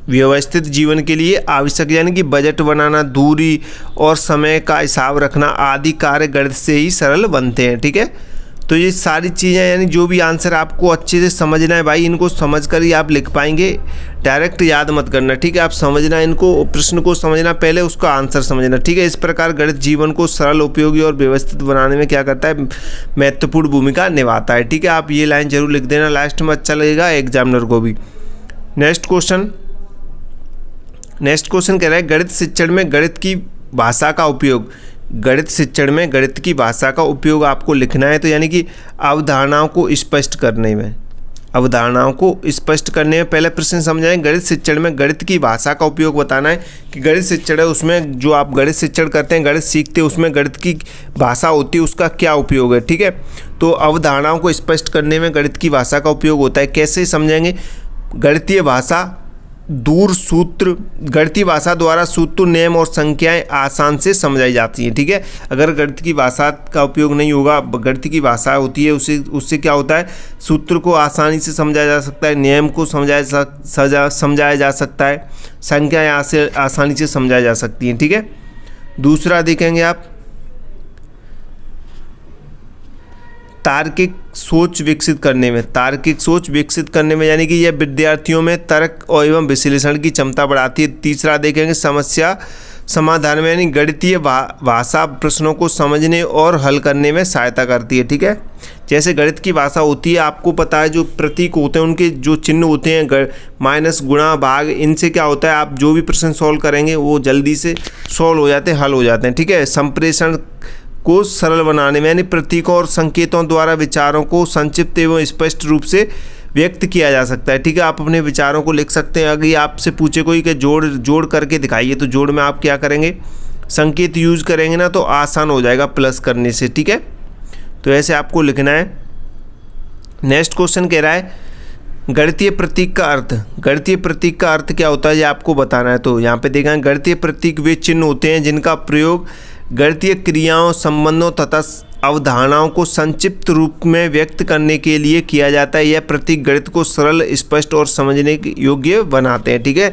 [SPEAKER 1] व्यवस्थित जीवन के लिए आवश्यक, यानी कि बजट बनाना, दूरी और समय का हिसाब रखना आदि कार्य गणित से ही सरल बनते हैं, ठीक है। तो ये सारी चीज़ें, यानी जो भी आंसर आपको अच्छे से समझना है भाई, इनको समझकर ही आप लिख पाएंगे, डायरेक्ट याद मत करना, ठीक है। आप समझना, इनको प्रश्न को समझना, पहले उसका आंसर समझना, ठीक है। इस प्रकार गणित जीवन को सरल, उपयोगी और व्यवस्थित बनाने में क्या करता है, महत्वपूर्ण भूमिका निभाता है, ठीक है। आप ये लाइन जरूर लिख देना, लास्ट में अच्छा लगेगा एग्जामिनर को भी। नेक्स्ट क्वेश्चन कह रहा है गणित शिक्षण में गणित की भाषा का उपयोग। गणित शिक्षण में गणित की भाषा का उपयोग आपको लिखना है। तो यानी कि अवधारणाओं को स्पष्ट करने में, पहले प्रश्न समझाएं। गणित शिक्षण में गणित की भाषा का उपयोग बताना है कि गणित शिक्षण है उसमें जो आप गणित शिक्षण करते हैं, गणित सीखते हैं, उसमें गणित की भाषा होती है, उसका क्या उपयोग है, ठीक है। तो अवधारणाओं को स्पष्ट करने में गणित की भाषा का उपयोग होता है। कैसे समझेंगे, गणितीय भाषा गणितीय भाषा द्वारा सूत्र, नियम और संख्याएं आसान से समझाई जाती हैं, ठीक है। अगर गणित की भाषा का उपयोग नहीं होगा, गणित की भाषा होती है उससे क्या होता है, सूत्र को आसानी से समझाया जा सकता है, नियम को समझाया जा सकता है, संख्याएं आसानी से समझाई जा सकती हैं, ठीक है। दूसरा देखेंगे आप तार्किक सोच विकसित करने में, यानी कि यह विद्यार्थियों में तर्क और एवं विश्लेषण की क्षमता बढ़ाती है। तीसरा देखेंगे समस्या समाधान में, यानी गणितीय भाषा प्रश्नों को समझने और हल करने में सहायता करती है, ठीक है। जैसे गणित की भाषा होती है, आपको पता है जो प्रतीक होते हैं उनके जो चिन्ह होते हैं माइनस, गुणा, भाग, इनसे क्या होता है आप जो भी प्रश्न सॉल्व करेंगे वो जल्दी से सॉल्व हो जाते हैं, हल हो जाते हैं। ठीक है, संप्रेषण को सरल बनाने में यानी प्रतीकों और संकेतों द्वारा विचारों को संक्षिप्त एवं स्पष्ट रूप से व्यक्त किया जा सकता है। ठीक है, आप अपने विचारों को लिख सकते हैं। अगर आपसे पूछे कोई कि जोड़ करके दिखाइए, तो जोड़ में आप क्या करेंगे, संकेत यूज करेंगे ना, तो आसान हो जाएगा प्लस करने से। ठीक है, तो ऐसे आपको लिखना है। नेक्स्ट क्वेश्चन कह रहा है गणितीय प्रतीक का अर्थ। गणितीय प्रतीक का अर्थ क्या होता है ये आपको बताना है। तो यहाँ पे देखा है गणितीय प्रतीक वे चिन्ह होते हैं जिनका प्रयोग गणितीय क्रियाओं, संबंधों तथा अवधारणाओं को संक्षिप्त रूप में व्यक्त करने के लिए किया जाता है। यह प्रतीक गणित को सरल, स्पष्ट और समझने योग्य बनाते हैं। ठीक है,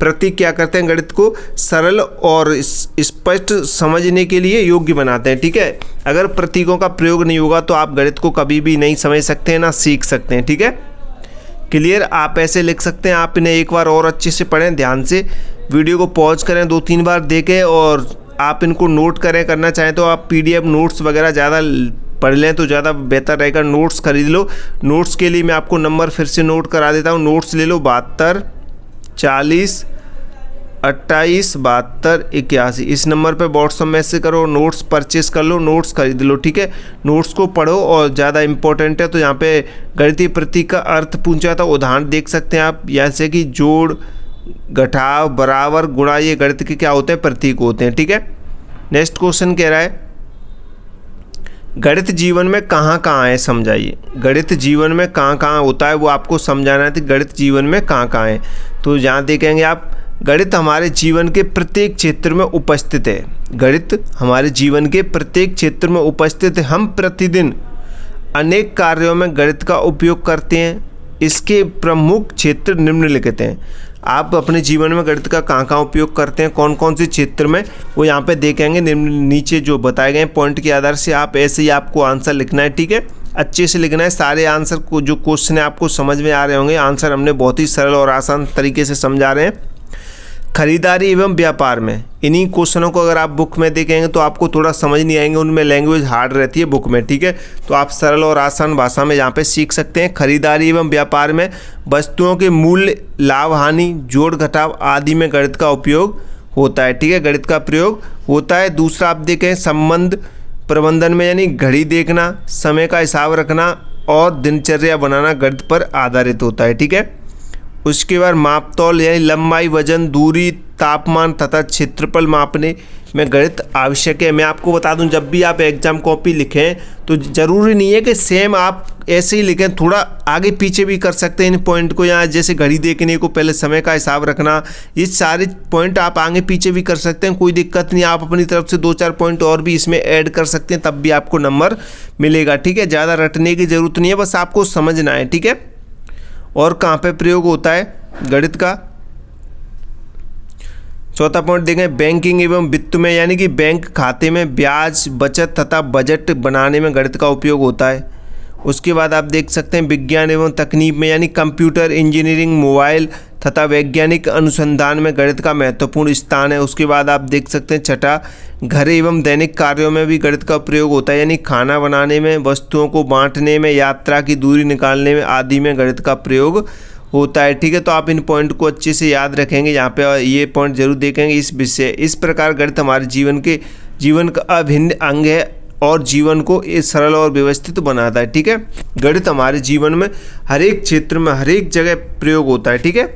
[SPEAKER 1] प्रतीक क्या करते हैं, गणित को सरल और स्पष्ट समझने के लिए योग्य बनाते हैं। ठीक है, अगर प्रतीकों का प्रयोग नहीं होगा तो आप गणित को कभी भी नहीं समझ सकते हैं, ना सीख सकते हैं। ठीक है, क्लियर। आप ऐसे लिख सकते हैं। आप इन्हें एक बार और अच्छे से पढ़ें, ध्यान से वीडियो को पॉज करें, 2-3 बार देखें, और आप इनको नोट करें। करना चाहें तो आप PDF नोट्स वगैरह ज़्यादा पढ़ लें तो ज़्यादा बेहतर रहेगा। नोट्स खरीद लो। नोट्स के लिए मैं आपको नंबर फिर से नोट करा देता हूँ। नोट्स ले लो 72 40 28 72 81। इस नंबर पे व्हाट्सअप मैसेज करो, नोट्स परचेस कर लो, नोट्स खरीद लो। ठीक है, नोट्स को पढ़ो और ज़्यादा इंपॉर्टेंट है। तो यहाँ पे गणितीय प्रतीक का अर्थ पूछा था, उदाहरण देख सकते हैं आप, जैसे कि जोड़, घटाव, बराबर, गुणा, ये गणित के क्या होते हैं, प्रतीक होते हैं। ठीक है, नेक्स्ट क्वेश्चन कह रहा है गणित जीवन में कहाँ कहाँ है, समझाइए। गणित जीवन में कहाँ कहाँ होता है वो आपको समझाना है। तो गणित जीवन में कहाँ कहाँ है, तो यहाँ देखेंगे आप, गणित हमारे जीवन के प्रत्येक क्षेत्र में उपस्थित है। गणित हमारे जीवन के प्रत्येक क्षेत्र में उपस्थित है। हम प्रतिदिन अनेक कार्यों में गणित का उपयोग करते हैं। इसके प्रमुख क्षेत्र निम्नलिखित हैं। आप अपने जीवन में गणित का कहाँ कहाँ उपयोग करते हैं, कौन कौन से क्षेत्र में, वो यहाँ पे देखेंगे। नीचे जो बताए गए पॉइंट के आधार से आप ऐसे ही आपको आंसर लिखना है। ठीक है, अच्छे से लिखना है। सारे आंसर को जो क्वेश्चन है आपको समझ में आ रहे होंगे। आंसर हमने बहुत ही सरल और आसान तरीके से समझा रहे हैं। खरीदारी एवं व्यापार में, इन्हीं क्वेश्चनों को अगर आप बुक में देखेंगे तो आपको थोड़ा समझ नहीं आएंगे, उनमें लैंग्वेज हार्ड रहती है बुक में। ठीक है, तो आप सरल और आसान भाषा में यहाँ पे सीख सकते हैं। खरीदारी एवं व्यापार में वस्तुओं के मूल्य, लाभ, हानि, जोड़, घटाव आदि में गणित का उपयोग होता है। ठीक है, गणित का प्रयोग होता है। दूसरा आप देखें संबंध प्रबंधन में, यानी घड़ी देखना, समय का हिसाब रखना और दिनचर्या बनाना गणित पर आधारित होता है। ठीक है, उसके बाद मापतौल यानी लंबाई, वजन, दूरी, तापमान तथा क्षेत्रफल मापने में गणित आवश्यक है। मैं आपको बता दूं, जब भी आप एग्जाम कॉपी लिखें तो ज़रूरी नहीं है कि सेम आप ऐसे ही लिखें, थोड़ा आगे पीछे भी कर सकते हैं इन पॉइंट को। यहाँ जैसे घड़ी देखने को पहले समय का हिसाब रखना, ये सारे पॉइंट आप आगे पीछे भी कर सकते हैं, कोई दिक्कत नहीं। आप अपनी तरफ से 2-4 पॉइंट और भी इसमें ऐड कर सकते हैं, तब भी आपको नंबर मिलेगा। ठीक है, ज़्यादा रटने की ज़रूरत नहीं है, बस आपको समझना है। ठीक है, और कहाँ पे प्रयोग होता है गणित का, चौथा पॉइंट देखें बैंकिंग एवं वित्त में, यानी कि बैंक खाते में ब्याज, बचत तथा बजट बनाने में गणित का उपयोग होता है। उसके बाद आप देख सकते हैं विज्ञान एवं तकनीक में, यानी कंप्यूटर, इंजीनियरिंग, मोबाइल तथा वैज्ञानिक अनुसंधान में गणित का महत्वपूर्ण स्थान है। उसके बाद आप देख सकते हैं छठा, घर एवं दैनिक कार्यों में भी गणित का प्रयोग होता है, यानी खाना बनाने में, वस्तुओं को बांटने में, यात्रा की दूरी निकालने में आदि में गणित का प्रयोग होता है। ठीक है, तो आप इन पॉइंट को अच्छे से याद रखेंगे, यहाँ पे ये पॉइंट जरूर देखेंगे इस विषय। इस प्रकार गणित हमारे जीवन का अभिन्न अंग है और जीवन को सरल और व्यवस्थित बनाता है। ठीक है, गणित हमारे जीवन में हर एक क्षेत्र में, हर एक जगह प्रयोग होता है। ठीक है,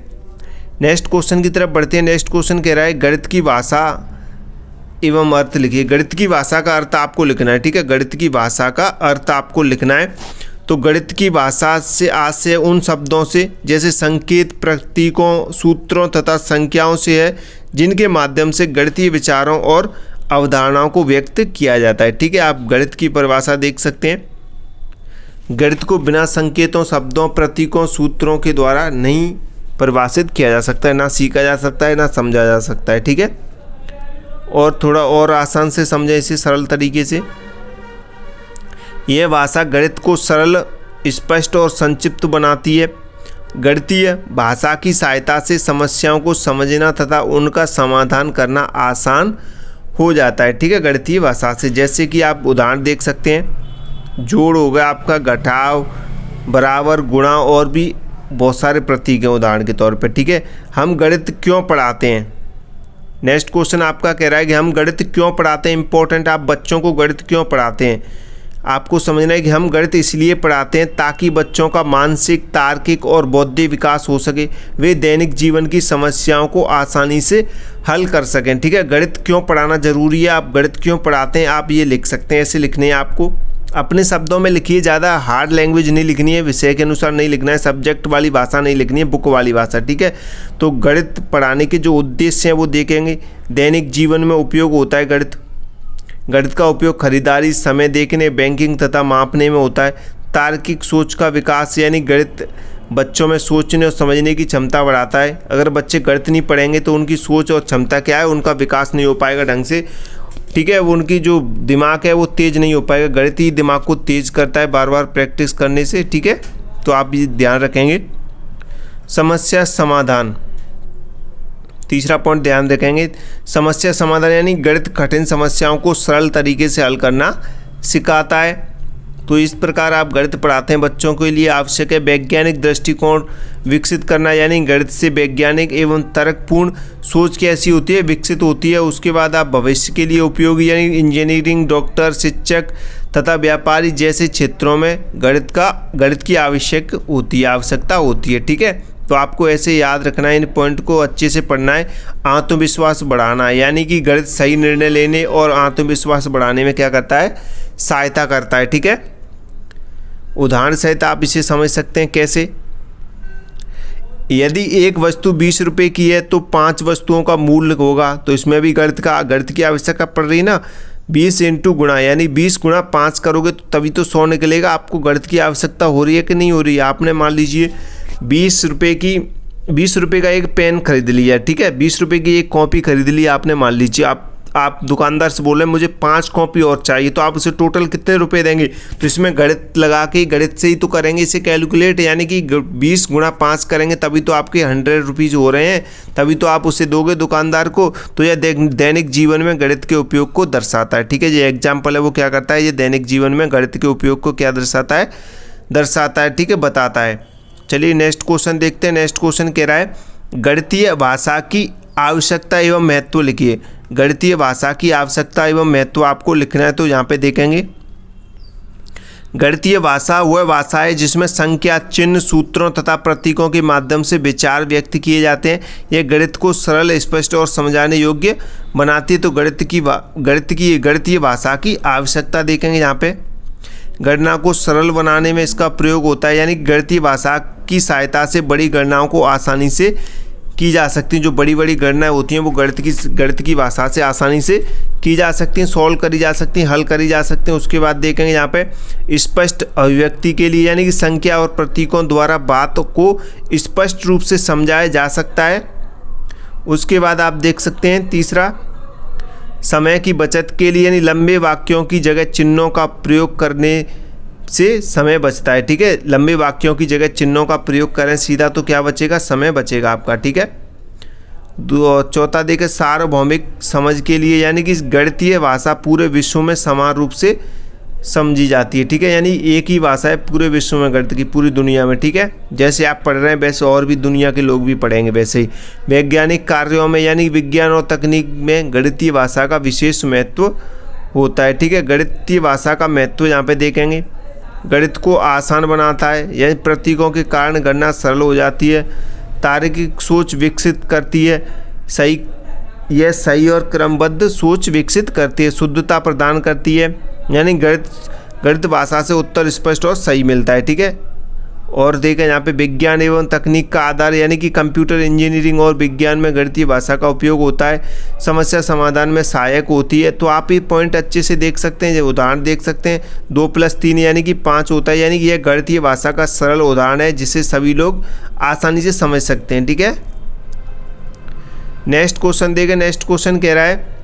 [SPEAKER 1] नेक्स्ट क्वेश्चन की तरफ बढ़ते हैं। नेक्स्ट क्वेश्चन कह रहा है गणित की भाषा एवं अर्थ लिखिए। गणित की भाषा का अर्थ आपको लिखना है। ठीक है, गणित की भाषा का अर्थ आपको लिखना है। तो गणित की भाषा से आशय उन शब्दों से, जैसे संकेत, प्रतीकों, सूत्रों तथा संख्याओं से है जिनके माध्यम से गणितीय विचारों और अवधारणाओं को व्यक्त किया जाता है। ठीक है, आप गणित की परिभाषा देख सकते हैं। गणित को बिना संकेतों, शब्दों, प्रतीकों, सूत्रों के द्वारा नहीं परिभाषित किया जा सकता है, ना सीखा जा सकता है, ना समझा जा सकता है। ठीक है, और थोड़ा और आसान से समझें इसे सरल तरीके से। यह भाषा गणित को सरल, स्पष्ट और संक्षिप्त बनाती है। गणितीय भाषा की सहायता से समस्याओं को समझना तथा उनका समाधान करना आसान हो जाता है। ठीक है, गणितीय भाषा से, जैसे कि आप उदाहरण देख सकते हैं। जोड़ हो गया आपका, घटाव, बराबर, गुणा और भी बहुत सारे प्रतीक हैं उदाहरण के तौर पे। ठीक है, हम गणित क्यों पढ़ाते हैं? नेक्स्ट क्वेश्चन आपका कह रहा है कि हम गणित क्यों पढ़ाते हैं। इंपॉर्टेंट, आप बच्चों को गणित क्यों पढ़ाते हैं? आपको समझना है कि हम गणित इसलिए पढ़ाते हैं ताकि बच्चों का मानसिक, तार्किक और बौद्धिक विकास हो सके, वे दैनिक जीवन की समस्याओं को आसानी से हल कर सकें। ठीक है, गणित क्यों पढ़ाना जरूरी है, आप गणित क्यों पढ़ाते हैं, आप ये लिख सकते हैं। ऐसे लिखने हैं आपको, अपने शब्दों में लिखिए, ज़्यादा हार्ड लैंग्वेज नहीं लिखनी है, विषय के अनुसार नहीं लिखना है, सब्जेक्ट वाली भाषा नहीं लिखनी है, बुक वाली भाषा। ठीक है, तो गणित पढ़ाने के जो उद्देश्य हैं वो देखेंगे। दैनिक जीवन में उपयोग होता है गणित। गणित का उपयोग खरीदारी, समय देखने, बैंकिंग तथा मापने में होता है। तार्किक सोच का विकास, यानी गणित बच्चों में सोचने और समझने की क्षमता बढ़ाता है। अगर बच्चे गणित नहीं पढ़ेंगे तो उनकी सोच और क्षमता क्या है, उनका विकास नहीं हो पाएगा ढंग से। ठीक है, वो उनकी जो दिमाग है वो तेज़ नहीं हो पाएगा। गणित ही दिमाग को तेज़ करता है बार बार प्रैक्टिस करने से। ठीक है, तो आप ये ध्यान रखेंगे। समस्या समाधान, तीसरा पॉइंट ध्यान रखेंगे। समस्या समाधान यानी गणित कठिन समस्याओं को सरल तरीके से हल करना सिखाता है। तो इस प्रकार आप गणित पढ़ाते हैं बच्चों के लिए। आवश्यक है वैज्ञानिक दृष्टिकोण विकसित करना, यानी गणित से वैज्ञानिक एवं तर्कपूर्ण सोच कैसी होती है, विकसित होती है। उसके बाद आप भविष्य के लिए उपयोगी, यानी इंजीनियरिंग, डॉक्टर, शिक्षक तथा व्यापारी जैसे क्षेत्रों में गणित की आवश्यकता होती है। ठीक है, तो आपको ऐसे याद रखना है, इन पॉइंट को अच्छे से पढ़ना है। आत्मविश्वास बढ़ाना, यानी कि गणित सही निर्णय लेने और आत्मविश्वास बढ़ाने में क्या करता है, सहायता करता है। ठीक है, उदाहरण सहित आप इसे समझ सकते हैं। कैसे? यदि एक वस्तु 20 रुपये की है तो 5 वस्तुओं का मूल्य होगा। तो इसमें भी गणित की आवश्यकता पड़ रही ना। 20 इंटू गुणा, यानी 20 गुणा 5 करोगे तो तभी तो 100 निकलेगा। आपको गणित की आवश्यकता हो रही है कि नहीं हो रही है? आपने मान लीजिए 20 रुपये का एक पेन खरीद लिया। ठीक है, 20 रुपये की एक कॉपी खरीद ली आपने। मान लीजिए आप दुकानदार से बोले मुझे 5 कॉपी और चाहिए, तो आप उसे टोटल कितने रुपए देंगे? तो इसमें गणित लगा के, गणित से ही तो करेंगे इसे कैलकुलेट, यानी कि 20 गुणा 5 करेंगे तभी तो आपके 100 रुपीज़ हो रहे हैं, तभी तो आप उसे दोगे दुकानदार को। तो यह दैनिक जीवन में गणित के उपयोग को दर्शाता है। ठीक है, ये एग्जाम्पल है, वो क्या करता है, ये दैनिक जीवन में गणित के उपयोग को क्या दर्शाता है। ठीक है, बताता है। चलिए नेक्स्ट क्वेश्चन देखते हैं। नेक्स्ट क्वेश्चन कह रहा है गणितीय भाषा की आवश्यकता एवं महत्व लिखिए। गणितीय भाषा की आवश्यकता एवं महत्व आपको लिखना है, तो यहाँ पे देखेंगे। गणितीय भाषा वह भाषा है जिसमें संख्या, चिन्ह, सूत्रों तथा प्रतीकों के माध्यम से विचार व्यक्त किए जाते हैं। यह गणित को सरल, स्पष्ट और समझाने योग्य बनाती है। तो गणितीय भाषा की आवश्यकता देखेंगे। यहाँ पे गणना को सरल बनाने में इसका प्रयोग होता है, यानी गणितीय भाषा की सहायता से बड़ी गणनाओं को आसानी से की जा सकती हैं। जो बड़ी बड़ी गणनाएं होती हैं वो गणित की भाषा से आसानी से की जा सकती हैं, सॉल्व करी जा सकती हैं, हल करी जा सकती हैं। उसके बाद देखेंगे यहाँ पे स्पष्ट अभिव्यक्ति के लिए, यानी कि संख्या और प्रतीकों द्वारा बात को स्पष्ट रूप से समझाया जा सकता है। उसके बाद आप देख सकते हैं तीसरा, समय की बचत के लिए, यानी लंबे वाक्यों की जगह चिन्हों का प्रयोग करने से समय बचता है। ठीक है, लंबे वाक्यों की जगह चिन्हों का प्रयोग करें सीधा, तो क्या बचेगा, समय बचेगा आपका। ठीक है, चौथा देखें सार्वभौमिक समझ के लिए, यानी कि गणितीय भाषा पूरे विश्व में समान रूप से समझी जाती है। ठीक है, यानी एक ही भाषा है पूरे विश्व में, गणित की पूरी दुनिया में। ठीक है, जैसे आप पढ़ रहे हैं वैसे और भी दुनिया के लोग भी पढ़ेंगे वैसे ही। वैज्ञानिक कार्यों में, यानी विज्ञान और तकनीक में गणितीय भाषा का विशेष महत्व होता है। ठीक है, गणितीय भाषा का महत्व यहाँ पे देखेंगे। गणित को आसान बनाता है, यानी प्रतीकों के कारण गणना सरल हो जाती है। तार्किक सोच विकसित करती है, सही और क्रमबद्ध सोच विकसित करती है। शुद्धता प्रदान करती है, यानी गणित भाषा से उत्तर स्पष्ट और सही मिलता है। ठीक है, और देखें यहाँ पे विज्ञान एवं तकनीक का आधार, यानी कि कंप्यूटर इंजीनियरिंग और विज्ञान में गणितीय भाषा का उपयोग होता है। समस्या समाधान में सहायक होती है। तो आप ये पॉइंट अच्छे से देख सकते हैं, उदाहरण देख सकते हैं। 2 + 3 यानी कि 5 होता है, यानी कि यह गणितीय भाषा का सरल उदाहरण है जिसे सभी लोग आसानी से समझ सकते हैं। ठीक है, नेक्स्ट क्वेश्चन देखें। नेक्स्ट क्वेश्चन कह रहा है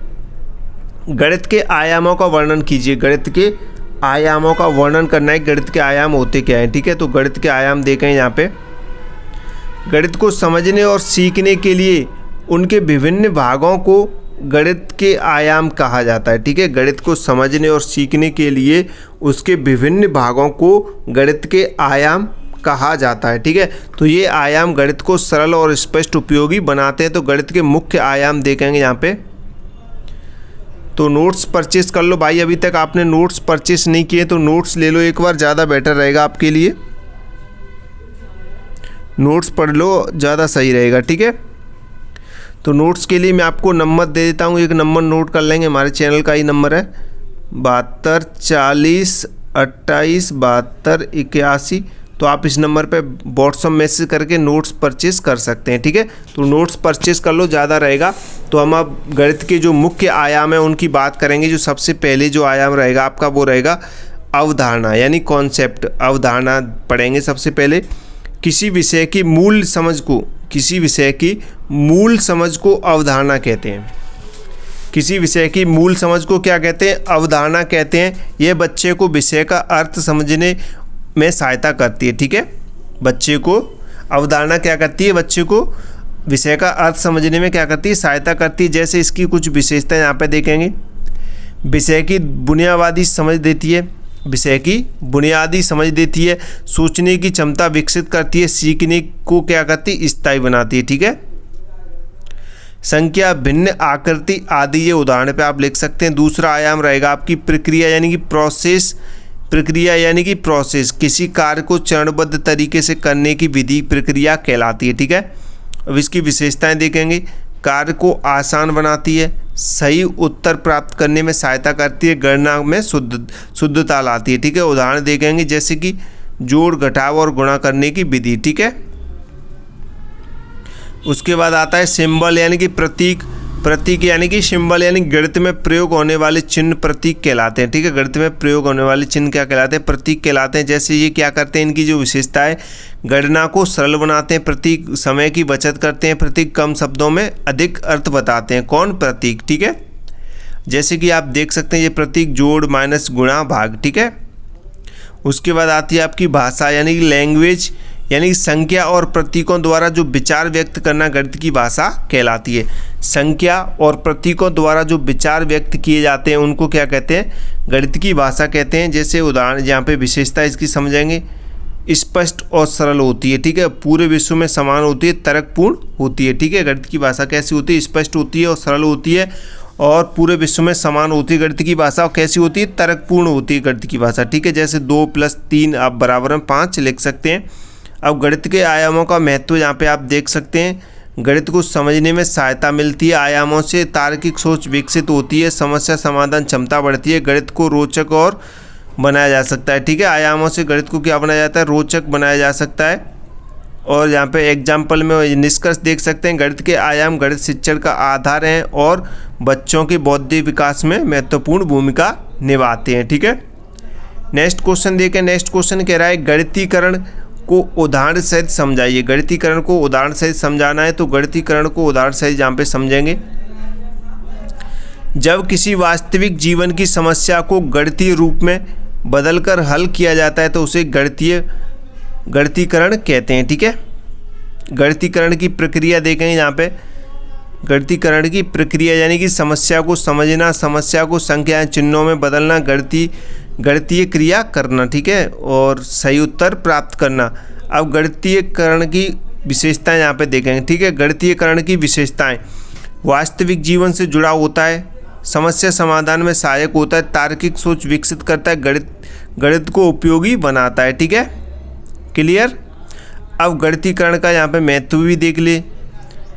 [SPEAKER 1] गणित के आयामों का वर्णन कीजिए। गणित के आयामों का वर्णन करना है, गणित के आयाम होते क्या हैं। ठीक है, तो गणित के आयाम देखें यहाँ पे। गणित को समझने और सीखने के लिए उनके विभिन्न भागों को गणित के आयाम कहा जाता है। ठीक है, गणित को समझने और सीखने के लिए उसके विभिन्न भागों को गणित के आयाम कहा जाता है। ठीक है, तो ये आयाम गणित को सरल और स्पष्ट उपयोगी बनाते हैं। तो गणित के मुख्य आयाम देखेंगे यहाँ पे। तो नोट्स परचेस कर लो भाई, अभी तक आपने नोट्स परचेस नहीं किए तो नोट्स ले लो एक बार, ज़्यादा बेटर रहेगा आपके लिए। नोट्स पढ़ लो, ज़्यादा सही रहेगा। ठीक है, तो नोट्स के लिए मैं आपको नंबर दे देता हूँ, एक नंबर नोट कर लेंगे, हमारे चैनल का ही नंबर है 72 40 28 72 81। तो आप इस नंबर पे व्हाट्सएप मैसेज करके नोट्स परचेस कर सकते हैं। ठीक है, तो नोट्स परचेस कर लो, ज़्यादा रहेगा। तो हम अब गणित के जो मुख्य आयाम है उनकी बात करेंगे। जो सबसे पहले जो आयाम रहेगा आपका वो रहेगा अवधारणा, यानी कॉन्सेप्ट। अवधारणा पढ़ेंगे सबसे पहले। किसी विषय की मूल समझ को अवधारणा कहते हैं। किसी विषय की मूल समझ को क्या कहते हैं? अवधारणा कहते हैं। यह बच्चे को विषय का अर्थ समझने में सहायता करती है। ठीक है, बच्चे को अवधारणा क्या करती है? बच्चे को विषय का अर्थ समझने में क्या करती है? सहायता करती है। जैसे इसकी कुछ विशेषताएं यहाँ पे देखेंगे। विषय की बुनियादी समझ देती है, विषय की बुनियादी समझ देती है, सोचने की क्षमता विकसित करती है, सीखने को क्या करती है? स्थायी बनाती है। ठीक है, संख्या, भिन्न आकृति आदि ये उदाहरण पे आप लिख सकते हैं। दूसरा आयाम रहेगा आपकी प्रक्रिया यानी कि प्रोसेस। प्रक्रिया यानी कि प्रोसेस, किसी कार्य को चरणबद्ध तरीके से करने की विधि प्रक्रिया कहलाती है। ठीक है, अब इसकी विशेषताएं देखेंगे। कार्य को आसान बनाती है, सही उत्तर प्राप्त करने में सहायता करती है, गणना में शुद्धता लाती है। ठीक है, उदाहरण देखेंगे जैसे कि जोड़, घटाव और गुणा करने की विधि। ठीक है, उसके बाद आता है सिंबल यानी कि प्रतीक। प्रतीक यानी कि सिंबल यानी गणित में प्रयोग होने वाले चिन्ह प्रतीक कहलाते हैं। ठीक है, गणित में प्रयोग होने वाले चिन्ह क्या कहलाते हैं? प्रतीक कहलाते हैं। जैसे ये क्या करते हैं? इनकी जो विशेषता है, गणना को सरल बनाते हैं। प्रतीक समय की बचत करते हैं। प्रतीक कम शब्दों में अधिक अर्थ बताते हैं। कौन? प्रतीक। ठीक है, जैसे कि आप देख सकते हैं ये प्रतीक जोड़, माइनस, गुणा, भाग। ठीक है, उसके बाद आती है आपकी भाषा यानी कि लैंग्वेज, यानी संख्या और प्रतीकों द्वारा जो विचार व्यक्त करना गणित की भाषा कहलाती है। संख्या और प्रतीकों द्वारा जो विचार व्यक्त किए जाते हैं उनको क्या कहते हैं? गणित की भाषा कहते हैं। जैसे उदाहरण यहाँ पे विशेषता इसकी समझेंगे। स्पष्ट और सरल होती है। ठीक है, पूरे विश्व में समान होती है, तर्कपूर्ण होती है। ठीक है, गणित की भाषा कैसी होती है? स्पष्ट होती है और सरल होती है और पूरे विश्व में समान होती है गणित की भाषा। और कैसी होती है? तर्कपूर्ण होती है गणित की भाषा। ठीक है, जैसे 2 + 3 आप बराबर में 5 लिख सकते हैं। अब गणित के आयामों का महत्व यहाँ पे आप देख सकते हैं। गणित को समझने में सहायता मिलती है। आयामों से तार्किक सोच विकसित होती है, समस्या समाधान क्षमता बढ़ती है, गणित को रोचक और बनाया जा सकता है। ठीक है, आयामों से गणित को क्या बनाया जाता है? रोचक बनाया जा सकता है। और यहाँ पे एग्जाम्पल में निष्कर्ष देख सकते हैं। गणित के आयाम गणित शिक्षण का आधार हैं और बच्चों के बौद्धिक विकास में महत्वपूर्ण भूमिका निभाते हैं। ठीक है, नेक्स्ट क्वेश्चन देखें। नेक्स्ट क्वेश्चन कह रहा है गणितीकरण को उदाहरण सहित समझाइए। गणितीकरण को उदाहरण सहित समझाना है तो गणितीकरण को उदाहरण सहित यहाँ पे समझेंगे। जब किसी वास्तविक जीवन की समस्या को गणितीय रूप में बदलकर हल किया जाता है तो उसे गणितीकरण कहते हैं। ठीक है, गणितीकरण की प्रक्रिया देखेंगे यहाँ पे। गणितीकरण की प्रक्रिया यानी कि समस्या को समझना, समस्या को संख्या चिन्हों में बदलना, गणितीय क्रिया करना। ठीक है, और सही उत्तर प्राप्त करना। अब गणितीयकरण की विशेषताएं यहाँ पे देखेंगे। ठीक है, गणितीयकरण की विशेषताएं, वास्तविक जीवन से जुड़ा होता है, समस्या समाधान में सहायक होता है, तार्किक सोच विकसित करता है, गणित को उपयोगी बनाता है। ठीक है, क्लियर। अब गणितीकरण का यहाँ पे महत्व भी देख ले।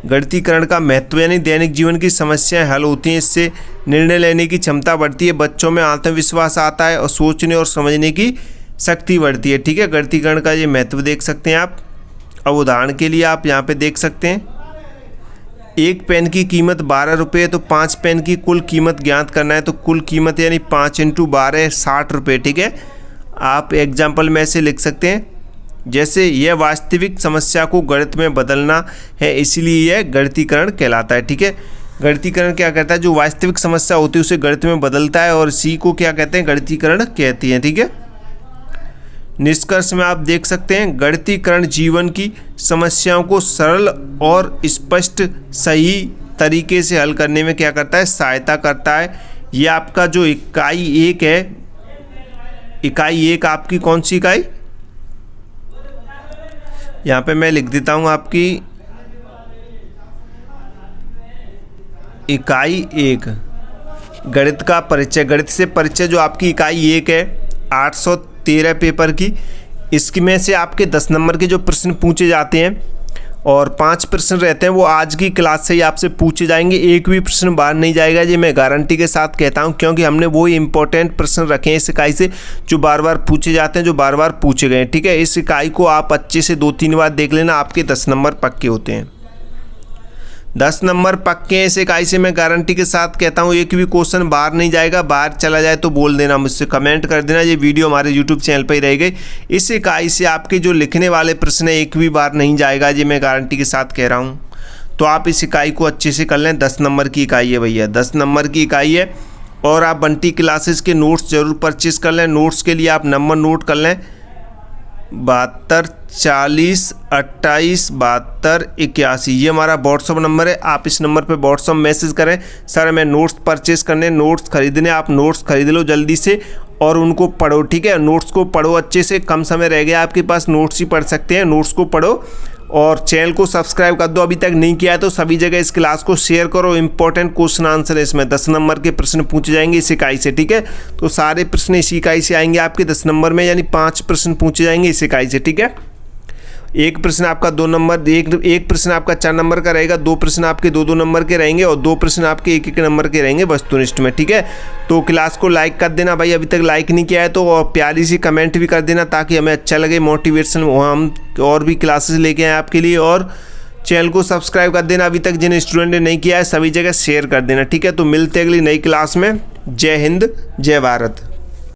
[SPEAKER 1] गणितीकरण का महत्व यानी दैनिक जीवन की समस्याएं हल होती हैं, इससे निर्णय लेने की क्षमता बढ़ती है, बच्चों में आत्मविश्वास आता है और सोचने और समझने की शक्ति बढ़ती है। ठीक है, गणितीकरण का ये महत्व देख सकते हैं आप। अब उदाहरण के लिए आप यहाँ पे देख सकते हैं, एक पेन की कीमत 12 रुपये, तो 5 पेन की कुल कीमत ज्ञात करना है। तो कुल कीमत यानी 5 × 12 60 रुपये। ठीक है, आप एग्जाम्पल में ऐसे लिख सकते हैं जैसे यह वास्तविक समस्या को गणित में बदलना है, इसलिए यह गणितीकरण कहलाता है। ठीक है, गणितीकरण क्या करता है? जो वास्तविक समस्या होती है उसे गणित में बदलता है और इसी को क्या कहते हैं? गणितीकरण कहती हैं। ठीक है, निष्कर्ष में आप देख सकते हैं गणितीकरण जीवन की समस्याओं को सरल और स्पष्ट, सही तरीके से हल करने में क्या करता है, सहायता करता है। ये आपका जो इकाई 1 है, इकाई 1 आपकी कौन सी इकाई, यहाँ पे मैं लिख देता हूँ आपकी इकाई 1 गणित का परिचय, गणित से परिचय जो आपकी इकाई 1 है 813 पेपर की, इसकी में से आपके 10 नंबर के जो प्रश्न पूछे जाते हैं और 5 प्रश्न रहते हैं वो आज की क्लास से ही आपसे पूछे जाएंगे। एक भी प्रश्न बाहर नहीं जाएगा, ये मैं गारंटी के साथ कहता हूं, क्योंकि हमने वो इंपॉर्टेंट प्रश्न रखे हैं इस इकाई से जो बार बार पूछे जाते हैं, जो बार बार पूछे गए। ठीक है, इस इकाई को आप अच्छे से 2-3 बार देख लेना, आपके 10 नंबर पक्के होते हैं। 10 नंबर पक्के हैं इस इकाई से, मैं गारंटी के साथ कहता हूँ। एक भी क्वेश्चन बाहर नहीं जाएगा, बाहर चला जाए तो बोल देना, मुझसे कमेंट कर देना। ये वीडियो हमारे यूट्यूब चैनल पर ही रहेगी। इस इकाई से आपके जो लिखने वाले प्रश्न है एक भी बार नहीं जाएगा, ये मैं गारंटी के साथ कह रहा हूँ। तो आप इस इकाई को अच्छे से कर लें। 10 नंबर की इकाई है भैया, 10 नंबर की इकाई है। और आप बंटी क्लासेस के नोट्स जरूर परचेज कर लें। नोट्स के लिए आप नंबर नोट कर लें 72 40 28 72 81, ये हमारा व्हाट्सअप नंबर है। आप इस नंबर पे व्हाट्सअप मैसेज करें, सर हमें नोट्स परचेज करने, नोट्स खरीदने। आप नोट्स खरीद लो जल्दी से और उनको पढ़ो। ठीक है, नोट्स को पढ़ो अच्छे से, कम समय रह गया आपके पास, नोट्स ही पढ़ सकते हैं। नोट्स को पढ़ो और चैनल को सब्सक्राइब कर दो, अभी तक नहीं किया है तो सभी जगह इस क्लास को शेयर करो। इंपॉर्टेंट क्वेश्चन आंसर है इसमें, 10 नंबर के प्रश्न पूछे जाएंगे इस इकाई से। ठीक है, तो सारे प्रश्न इस इकाई से आएंगे आपके 10 नंबर में, यानी 5 प्रश्न पूछे जाएंगे इस इकाई से। ठीक है, एक प्रश्न आपका 2 नंबर, एक प्रश्न आपका 4 नंबर का रहेगा, 2 प्रश्न आपके 2-2 नंबर के रहेंगे और 2 प्रश्न आपके 1-1 नंबर के रहेंगे वस्तुनिष्ठ में। ठीक है, तो क्लास को लाइक कर देना भाई, अभी तक लाइक नहीं किया है तो, और प्यारी सी कमेंट भी कर देना ताकि हमें अच्छा लगे, मोटिवेशन हो, हम और भी क्लासेस लेके आए आपके लिए। और चैनल को सब्सक्राइब कर देना अभी तक जिन स्टूडेंट ने नहीं किया है, सभी जगह शेयर कर देना। ठीक है, तो मिलते हैं अगली नई क्लास में। जय हिंद, जय भारत।